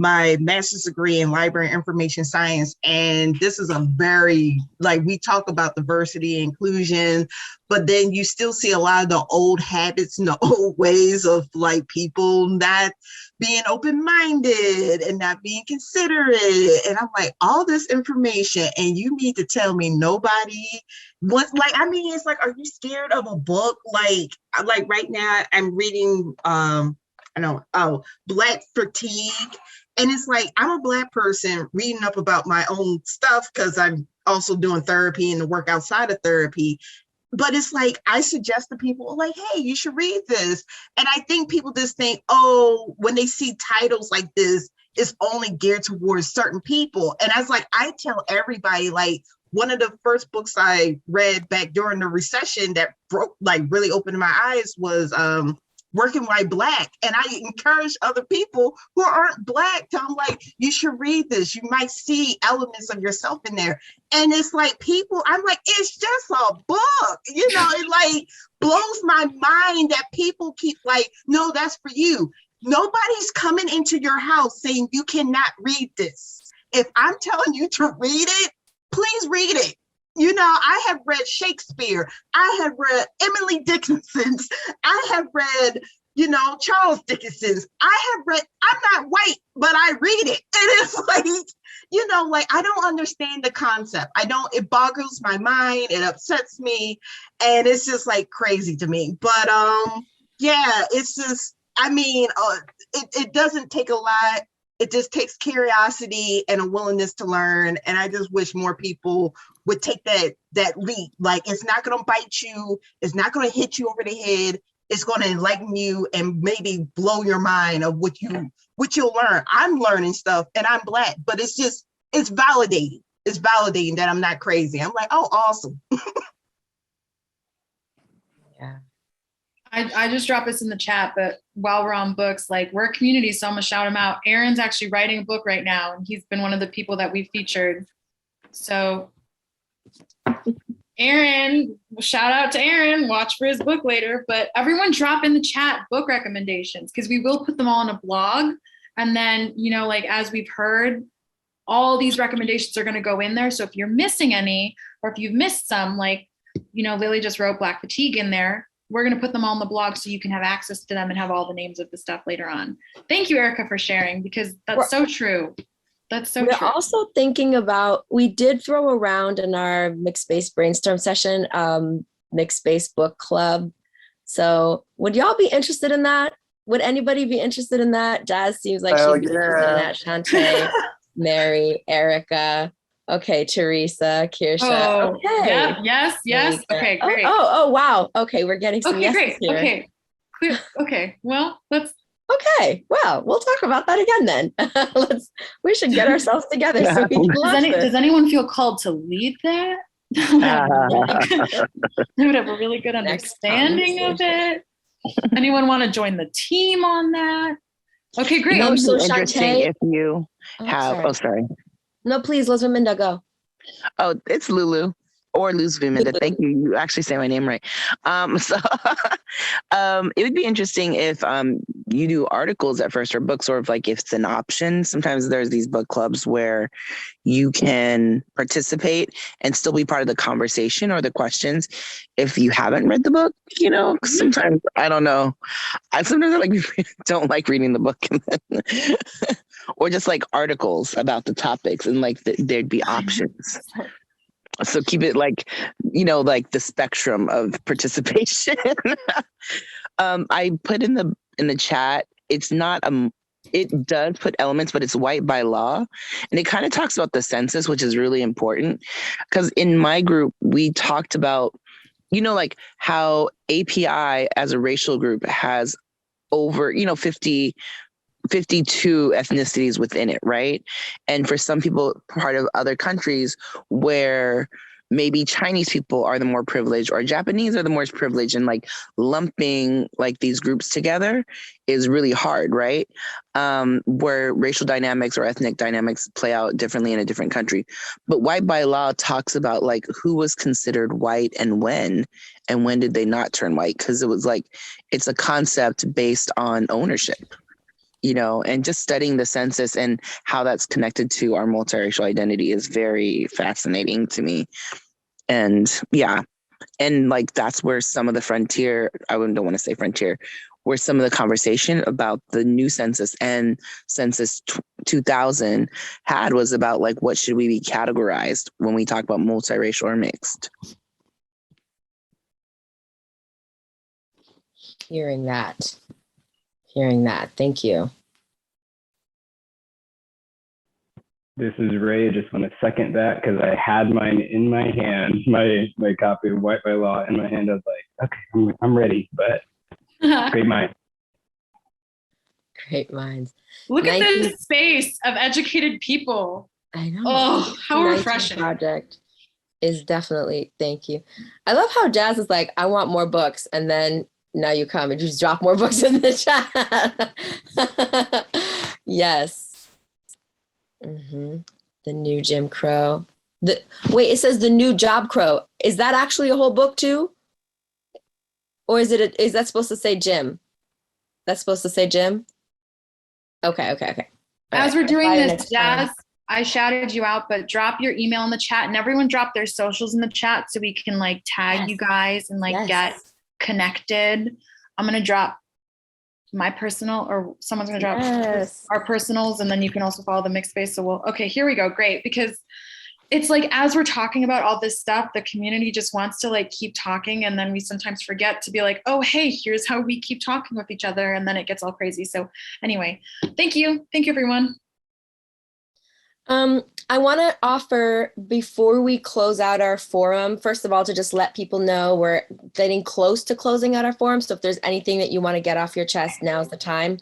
my master's degree in library information science. And this is a very, like, we talk about diversity and inclusion, but then you still see a lot of the old habits and the old ways of like people not being open-minded and not being considerate. And I'm like, all this information, and you need to tell me nobody wants, like, I mean, it's like, are you scared of a book? Like right now I'm reading, Black Fatigue. And it's like, I'm a Black person reading up about my own stuff because I'm also doing therapy and the work outside of therapy. But it's like, I suggest to people like, hey, you should read this. And I think people just think, oh, when they see titles like this, it's only geared towards certain people. And I was like, I tell everybody, like, one of the first books I read back during the recession that really opened my eyes was Working White Black. And I encourage other people who aren't Black to, I'm like, you should read this. You might see elements of yourself in there. And it's like people, I'm like, it's just a book. You know, it like blows my mind that people keep like, no, that's for you. Nobody's coming into your house saying you cannot read this. If I'm telling you to read it, please read it. You know, I have read Shakespeare. I have read Emily Dickinson's. I have read, Charles Dickenson's. I have read, I'm not white, but I read it. And it's like, I don't understand the concept. It boggles my mind. It upsets me. And it's just like crazy to me. But yeah, it's just, it doesn't take a lot. It just takes curiosity and a willingness to learn. And I just wish more people would take that leap. Like, it's not going to bite you. It's not going to hit you over the head. It's going to enlighten you and maybe blow your mind of what you'll learn. I'm learning stuff and I'm Black, but it's validating. It's validating that I'm not crazy. I'm like, oh, awesome. Yeah. I just dropped this in the chat, but while we're on books, like, we're a community, so I'm gonna shout him out. Aaron's actually writing a book right now, and he's been one of the people that we featured. So Aaron, shout out to Aaron, watch for his book later, but everyone drop in the chat book recommendations, because we will put them all on a blog. And then, you know, like, as we've heard, all these recommendations are gonna go in there. So if you're missing any, or if you've missed some, like, you know, Lily just wrote Black Fatigue in there. We're going to put them all on the blog so you can have access to them and have all the names of the stuff later on. Thank you, Erica, for sharing, because that's so true. That's so true. We're also thinking about, we did throw around in our mixed space brainstorm session, mixed space book club. So would y'all be interested in that? Would anybody be interested in that? Jazz seems like she's interested in that. Shantae, Mary, Erica. Okay, Teresa, Kirsha. Oh, okay. Yeah, yes. Okay, great. Oh, wow. Okay, we're getting some yeses great. here. Okay, clear. Okay, well, let's. Okay, well, we'll talk about that again then. We should get ourselves together so we can launch this. Does anyone feel called to lead that? I would have a really good understanding of it. Anyone want to join the team on that? Okay, great. It would So be interesting Shantae, if you have. Sorry. No, please, Lizminda, go. Oh, it's Lulu or Luzviminda. Thank you. You actually say my name right. It would be interesting if you do articles at first or books, or if like if it's an option. Sometimes there's these book clubs where you can participate and still be part of the conversation or the questions if you haven't read the book. You know, sometimes I don't know. Sometimes I don't like reading the book, or just like articles about the topics, and like there'd be options. So keep it like, you know, like the spectrum of participation. I put in the chat, it's not it does put elements, but it's white by law. And it kind of talks about the census, which is really important. Because in my group, we talked about, you know, like how API as a racial group has over, you know, 52 ethnicities within it, right? And for some people, part of other countries where maybe Chinese people are the more privileged or Japanese are the more privileged, and like lumping like these groups together is really hard, right? Where racial dynamics or ethnic dynamics play out differently in a different country. But white by law talks about like who was considered white and when did they not turn white? Because it was like, it's a concept based on ownership. You know, and just studying the census and how that's connected to our multiracial identity is very fascinating to me. And yeah, and like that's where some of the frontier, I don't want to say frontier, where some of the conversation about the new census and census 2000 had was about like, what should we be categorized when we talk about multiracial or mixed? Hearing that. Thank you. This is Ray. I just want to second that because I had mine in my hand, my copy of White by Law in my hand. I was like, okay, I'm ready, but great mind. Great minds. Look at this space of educated people. I know. Oh, how refreshing. Project is definitely, thank you. I love how Jazz is like, I want more books. And then now you come and just drop more books in the chat. Yes. The new Jim Crow. Wait, it says the new Job Crow. Is that actually a whole book too? Or is that supposed to say Jim? That's supposed to say Jim? Okay. As we're doing this, Jazz, I shouted you out, but drop your email in the chat, and everyone drop their socials in the chat so we can like tag you guys and like get connected. I'm gonna drop my personal, or someone's gonna drop our personals, and then you can also follow the mixed space. So okay, here we go. Great, because it's like, as we're talking about all this stuff, the community just wants to like keep talking, and then we sometimes forget to be like, oh, hey, here's how we keep talking with each other, and then it gets all crazy. So anyway, thank you everyone. I want to offer, before we close out our forum, first of all, to just let people know we're getting close to closing out our forum. So if there's anything that you want to get off your chest, now's the time.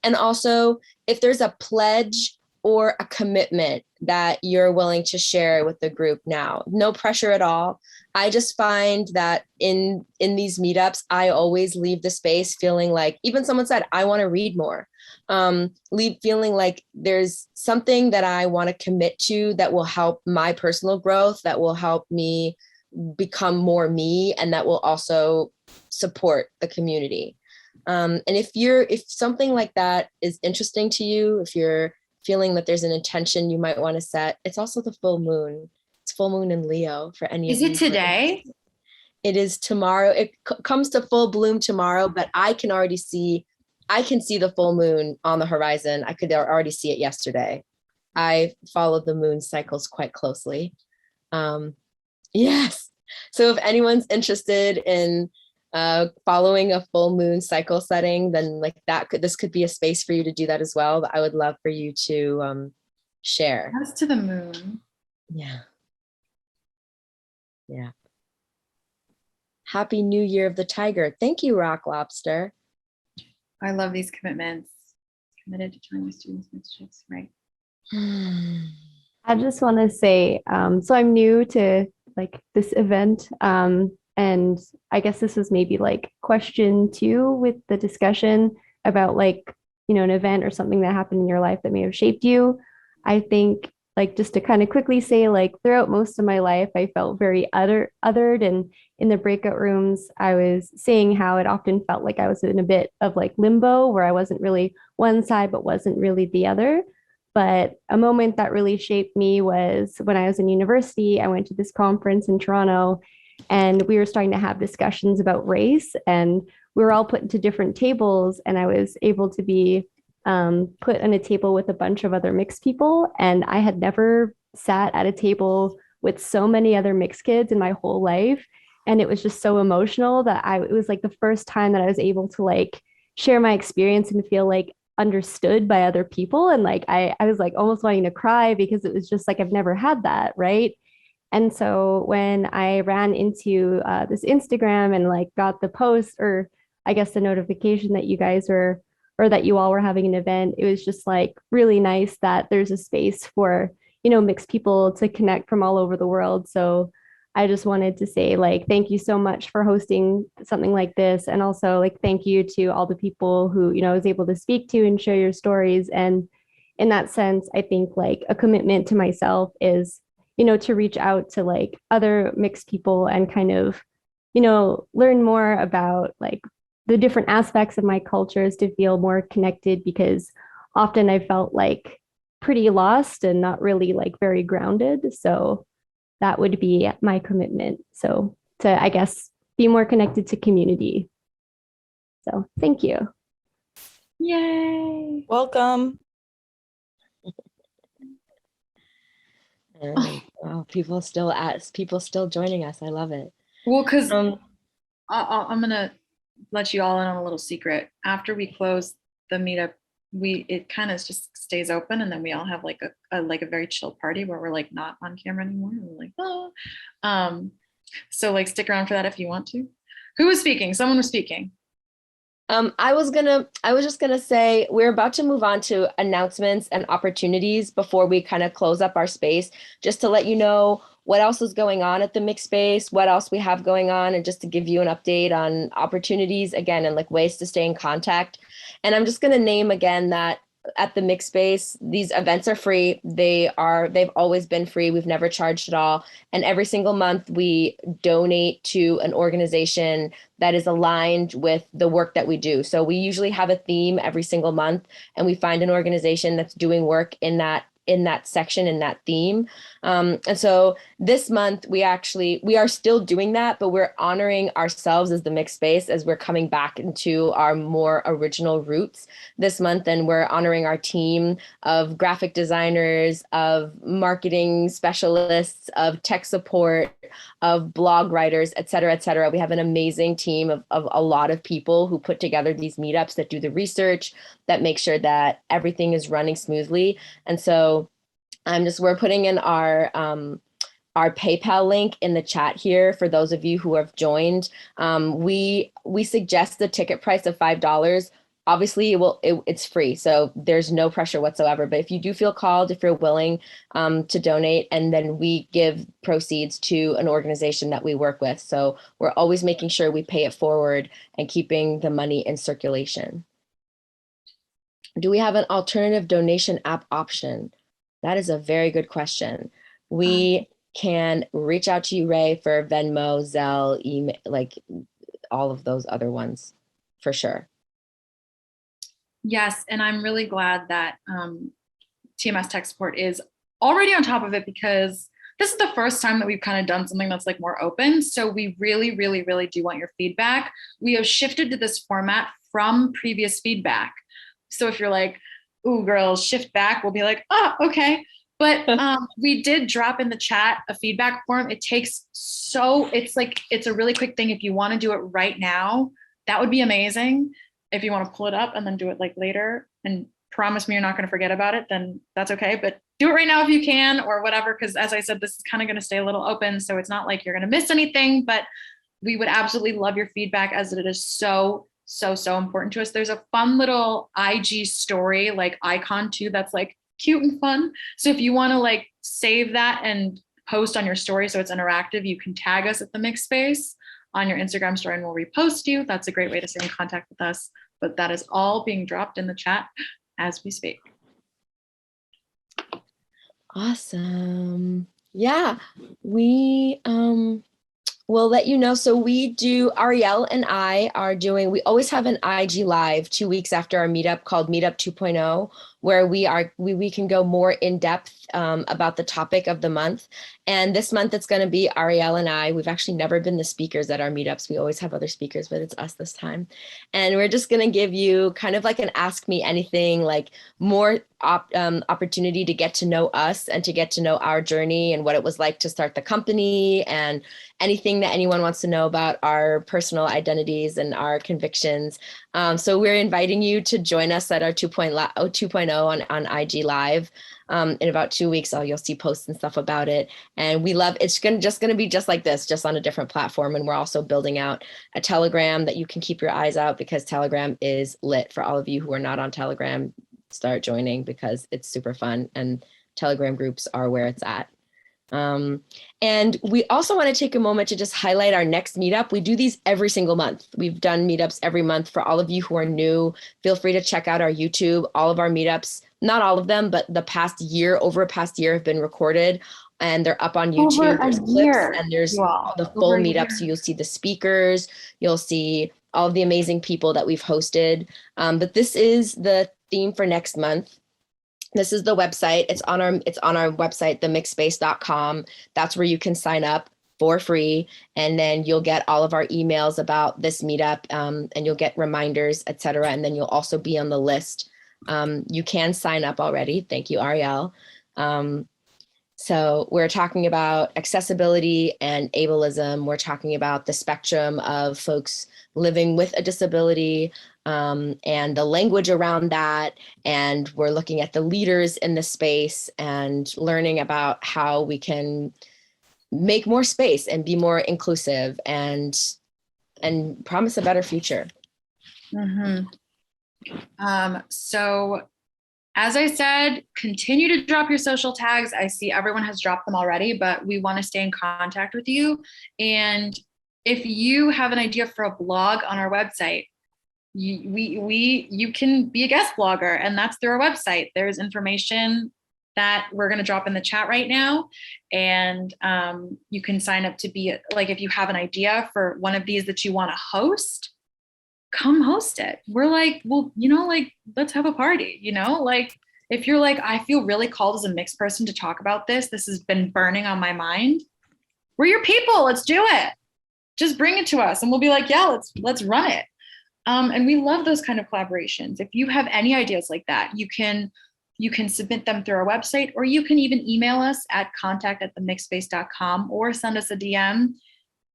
And also, if there's a pledge or a commitment that you're willing to share with the group now, no pressure at all. I just find that in these meetups, I always leave the space feeling like, even someone said, I want to read more. Leave feeling like there's something that I want to commit to that will help my personal growth, that will help me become more me, and that will also support the community. And if something like that is interesting to you, if you're feeling that there's an intention you might want to set, it's also the full moon. It's full moon in Leo for any of you. Is it today? It is tomorrow. It comes to full bloom tomorrow, but I can see the full moon on the horizon. I could already see it yesterday. I followed the moon cycles quite closely. Yes. So if anyone's interested in following a full moon cycle setting, then this could be a space for you to do that as well. But I would love for you to share. As to the moon. Yeah. Yeah. Happy New Year of the Tiger. Thank you, Rock Lobster. I love these commitments. Committed to join the students' mischiefs, right? I just want to say, so I'm new to this event, and I guess this was maybe question 2 with the discussion about an event or something that happened in your life that may have shaped you. I think just to kind of quickly say, throughout most of my life, I felt very othered, and in the breakout rooms, I was saying how it often felt like I was in a bit of limbo, where I wasn't really one side, but wasn't really the other. But a moment that really shaped me was when I was in university. I went to this conference in Toronto, and we were starting to have discussions about race, and we were all put into different tables, and I was able to be put on a table with a bunch of other mixed people. And I had never sat at a table with so many other mixed kids in my whole life. And it was just so emotional that it was the first time that I was able to share my experience and feel understood by other people. And I was almost wanting to cry, because it was just I've never had that. Right. And so when I ran into this Instagram and got the post, or I guess the notification that you guys were, or that you all were having an event, it was just really nice that there's a space for, mixed people to connect from all over the world. So I just wanted to say thank you so much for hosting something like this. And also thank you to all the people who, I was able to speak to and share your stories. And in that sense, I think a commitment to myself is, to reach out to other mixed people and kind of, learn more about the different aspects of my cultures, to feel more connected, because often I felt pretty lost and not really very grounded. So that would be my commitment. So to, I guess, be more connected to community. So thank you. Yay. Welcome. Oh, people still joining us. I love it. Well, because I'm gonna let you all in on a little secret. After we close the meetup, it kind of just stays open, and then we all have a very chill party where we're not on camera anymore. We're oh. So stick around for that if you want to. Who was speaking? Someone was speaking. I was just gonna say, we're about to move on to announcements and opportunities before we kind of close up our space, just to let you know what else is going on at the mixed space, what else we have going on, and just to give you an update on opportunities again, and ways to stay in contact. And I'm just gonna name again that at the mixed space, these events are free. They've always been free. We've never charged at all. And every single month we donate to an organization that is aligned with the work that we do. So we usually have a theme every single month, and we find an organization that's doing work in that section, in that theme. And so this month we are still doing that, but we're honoring ourselves as the mixed space as we're coming back into our more original roots this month. And we're honoring our team of graphic designers, of marketing specialists, of tech support, of blog writers, et cetera, et cetera. We have an amazing team of a lot of people who put together these meetups, that do the research, that make sure that everything is running smoothly. And so We're putting in our PayPal link in the chat here for those of you who have joined. We suggest the ticket price of $5. Obviously, it's free, so there's no pressure whatsoever. But if you do feel called, if you're willing to donate, and then we give proceeds to an organization that we work with. So we're always making sure we pay it forward and keeping the money in circulation. Do we have an alternative donation app option? That is a very good question. We can reach out to you, Ray, for Venmo, Zelle, email, like all of those other ones, for sure. Yes, and I'm really glad that TMS Tech Support is already on top of it, because this is the first time that we've kind of done something that's like more open. So we really, really, really do want your feedback. We have shifted to this format from previous feedback. So if you're like, ooh, girls, shift back, we'll be like, oh, okay. But we did drop in the chat a feedback form. It's a really quick thing. If you want to do it right now, that would be amazing. If you want to pull it up and then do it like later and promise me you're not going to forget about it, then that's okay. But do it right now if you can, or whatever, because as I said, this is kind of going to stay a little open. So it's not like you're going to miss anything, but we would absolutely love your feedback, as it is so important to us. There's a fun little IG story like icon too that's like cute and fun. So if you want to like save that and post on your story so it's interactive, you can tag us at the Mixed Space on your Instagram story and we'll repost you. That's a great way to stay in contact with us. But that is all being dropped in the chat as we speak. Awesome. Yeah, we we'll let you know. So Ariel and I are doing, we always have an IG live 2 weeks after our meetup called Meetup 2.0, where we can go more in depth about the topic of the month. And this month it's going to be Ariel and I. We've actually never been the speakers at our meetups. We always have other speakers, but it's us this time. And we're just going to give you kind of like an Ask Me Anything, like more opportunity to get to know us and to get to know our journey and what it was like to start the company, and anything that anyone wants to know about our personal identities and our convictions. So we're inviting you to join us at our 2.0 on IG Live. In about 2 weeks, you'll see posts and stuff about it. And we love, it's just going to be just like this, just on a different platform. And we're also building out a Telegram that you can keep your eyes out, because Telegram is lit. For all of you who are not on Telegram, start joining, because it's super fun, and Telegram groups are where it's at. And we also want to take a moment to just highlight our next meetup. We do these every single month. We've done meetups every month. For all of you who are new, feel free to check out our YouTube. All of our meetups, not all of them, but over a past year have been recorded, and they're up on YouTube. There's clips and there's the full meetup. So you'll see the speakers, you'll see all of the amazing people that we've hosted. But this is the theme for next month. This is the website. It's on our website, themixedspace.com. That's where you can sign up for free. And then you'll get all of our emails about this meetup, and you'll get reminders, etc. And then you'll also be on the list. You can sign up already. Thank you, Ariel. So we're talking about accessibility and ableism. We're talking about the spectrum of folks living with a disability, and the language around that. And we're looking at the leaders in the space and learning about how we can make more space and be more inclusive and promise a better future. Mm-hmm. So as I said, continue to drop your social tags. I see everyone has dropped them already, but we want to stay in contact with you. And if you have an idea for a blog on our website, you can be a guest blogger, and that's through our website. There's information that we're going to drop in the chat right now, and you can sign up to be like, if you have an idea for one of these that you want to host, come host it. We're like, well, let's have a party, like if you're like, I feel really called as a mixed person to talk about this has been burning on my mind, we're your people. Let's do it. Just bring it to us and we'll be like, yeah, let's run it. And we love those kind of collaborations. If you have any ideas like that, you can submit them through our website, or you can even email us at contact@themixedspace.com, or send us a DM.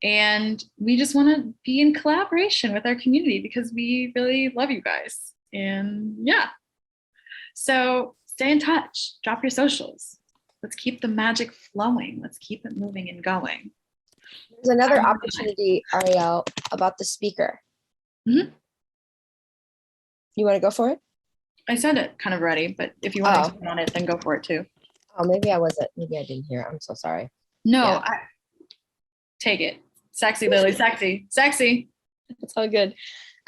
And we just want to be in collaboration with our community, because we really love you guys. And yeah, so stay in touch, drop your socials. Let's keep the magic flowing. Let's keep it moving and going. There's another opportunity, Ariel, about the speaker. Mm-hmm. You want to go for it? I said it kind of ready, but if you want to expand on it, then go for it too. Oh, maybe I wasn't. Maybe I didn't hear. I'm so sorry. No, Yeah. Take it. Sexy, Lily. Sexy. Sexy. It's all good.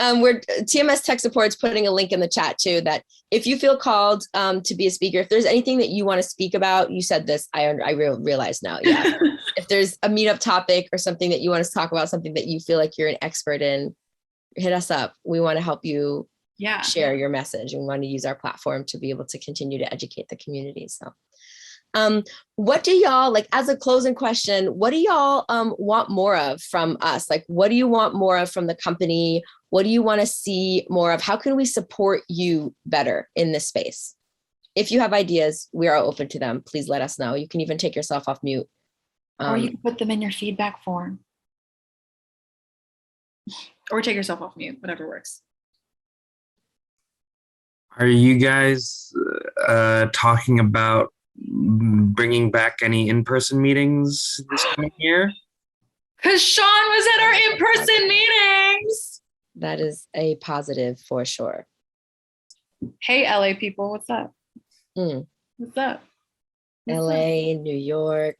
We're TMS Tech Support's putting a link in the chat too, that if you feel called to be a speaker, if there's anything that you want to speak about, you said this, I realize now. Yeah. If there's a meetup topic or something that you want us to talk about, something that you feel like you're an expert in, hit us up. We want to help you share your message. We want to use our platform to be able to continue to educate the community. So what do y'all, like, as a closing question, what do y'all want more of from us? Like, what do you want more of from the company? What do you want to see more of? How can we support you better in this space? If you have ideas, we are open to them. Please let us know. You can even take yourself off mute. Or you can put them in your feedback form. Or take yourself off mute, whatever works. Are you guys talking about bringing back any in-person meetings this coming year? Because Sean was at our in-person meetings. That is a positive for sure. Hey, LA people, what's up? What's up? LA, New York,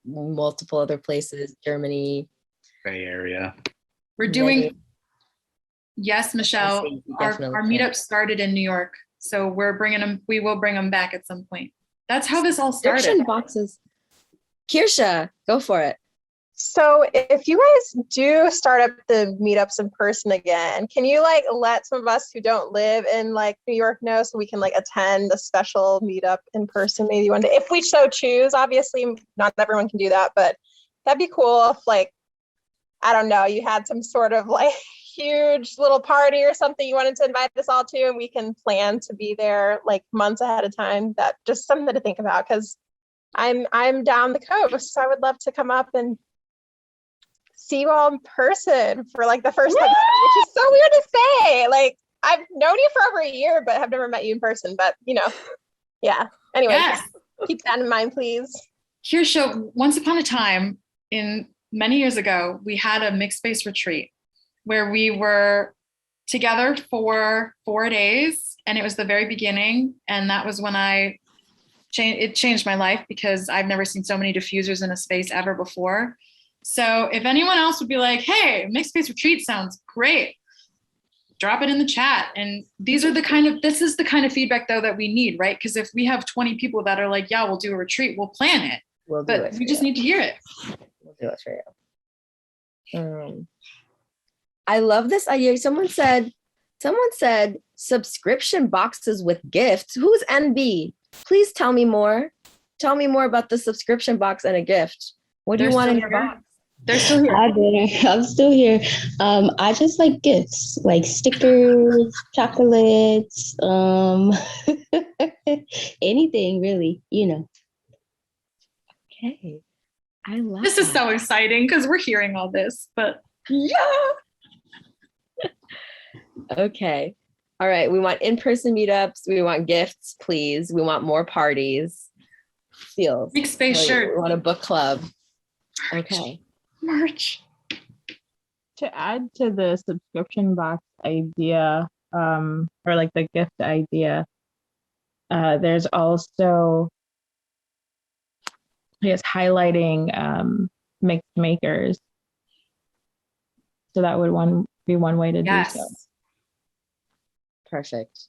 multiple other places, Germany. Bay Area. We're doing, yes, Michelle, our meetup started in New York. So we will bring them back at some point. That's how this all started. Subscription boxes. Kirsha, go for it. So if you guys do start up the meetups in person again, can you like let some of us who don't live in like New York know so we can like attend a special meetup in person maybe one day? If we so choose, obviously not everyone can do that, but that'd be cool if like, I don't know, you had some sort of like huge little party or something you wanted to invite us all to, and we can plan to be there like months ahead of time. That just something to think about, because I'm down the coast, so I would love to come up and see you all in person for like the first time, which is so weird to say. Like, I've known you for over a year, but have never met you in person. But you know, yeah. Anyway, yes. Keep that in mind, please. Kirsha, once upon a time, in many years ago, we had a mixed space retreat where we were together for 4 days, and it was the very beginning, and that was when it changed my life, because I've never seen so many diffusers in a space ever before. So if anyone else would be like, hey, mixed space retreat sounds great, drop it in the chat. And this is the kind of feedback though that we need, right? Because if we have 20 people that are like, yeah, we'll do a retreat, we'll plan it. But we just need to hear it. We'll do it for you. I love this idea. Someone said subscription boxes with gifts. Who's NB? Please tell me more. Tell me more about the subscription box and a gift. What do you want in your box? They're still here. I'm still here. I just like gifts, like stickers, chocolates, anything really, you know. Okay. I love this. Is so exciting because we're hearing all this, but yeah. Okay. All right. We want in-person meetups. We want gifts, please. We want more parties. Feels. Big space shirt. We want a book club. Okay. Merch. To add to the subscription box idea, or like the gift idea, there's also, I guess, highlighting mixed makers. So that would be one way to do so. Perfect.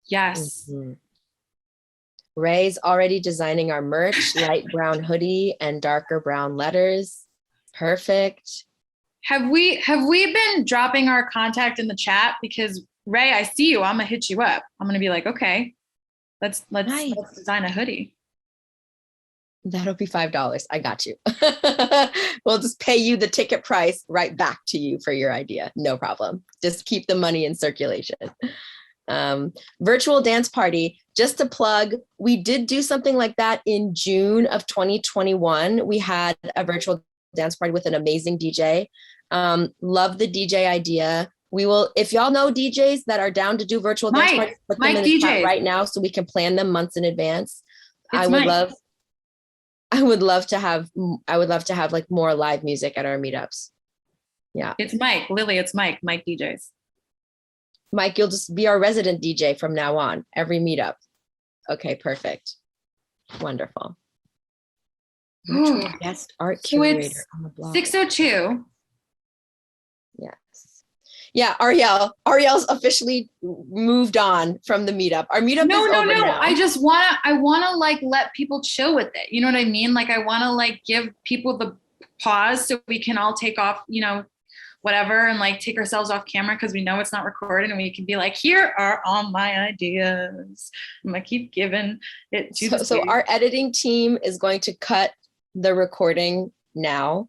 Yes. Mm-hmm. Ray's already designing our merch, light brown hoodie and darker brown letters. Perfect. Have we been dropping our contact in the chat? Because Ray, I see you. I'm gonna hit you up. I'm gonna be like, okay, let's design a hoodie. That'll be $5. I got you. We'll just pay you the ticket price right back to you for your idea. No problem. Just keep the money in circulation. Virtual dance party, just to plug, we did do something like that in June of 2021. We had a virtual dance party with an amazing DJ. Love the DJ idea. We will, if y'all know DJs that are down to do virtual dance parties, put them in the chat right now so we can plan them months in advance. I would love to have like more live music at our meetups. Yeah. It's Mike. Lily, it's Mike. Mike DJs. Mike, you'll just be our resident DJ from now on, every meetup. Okay, perfect. Wonderful. Best art curator on the block. 6:02. Yes. Yeah, Ariel's officially moved on from the meetup. Our meetup is over now. I wanna like let people chill with it. You know what I mean? Like I wanna like give people the pause so we can all take off, you know, whatever, and like take ourselves off camera because we know it's not recorded, and we can be like, here are all my ideas. I'm gonna keep giving it to so our editing team is going to cut the recording now,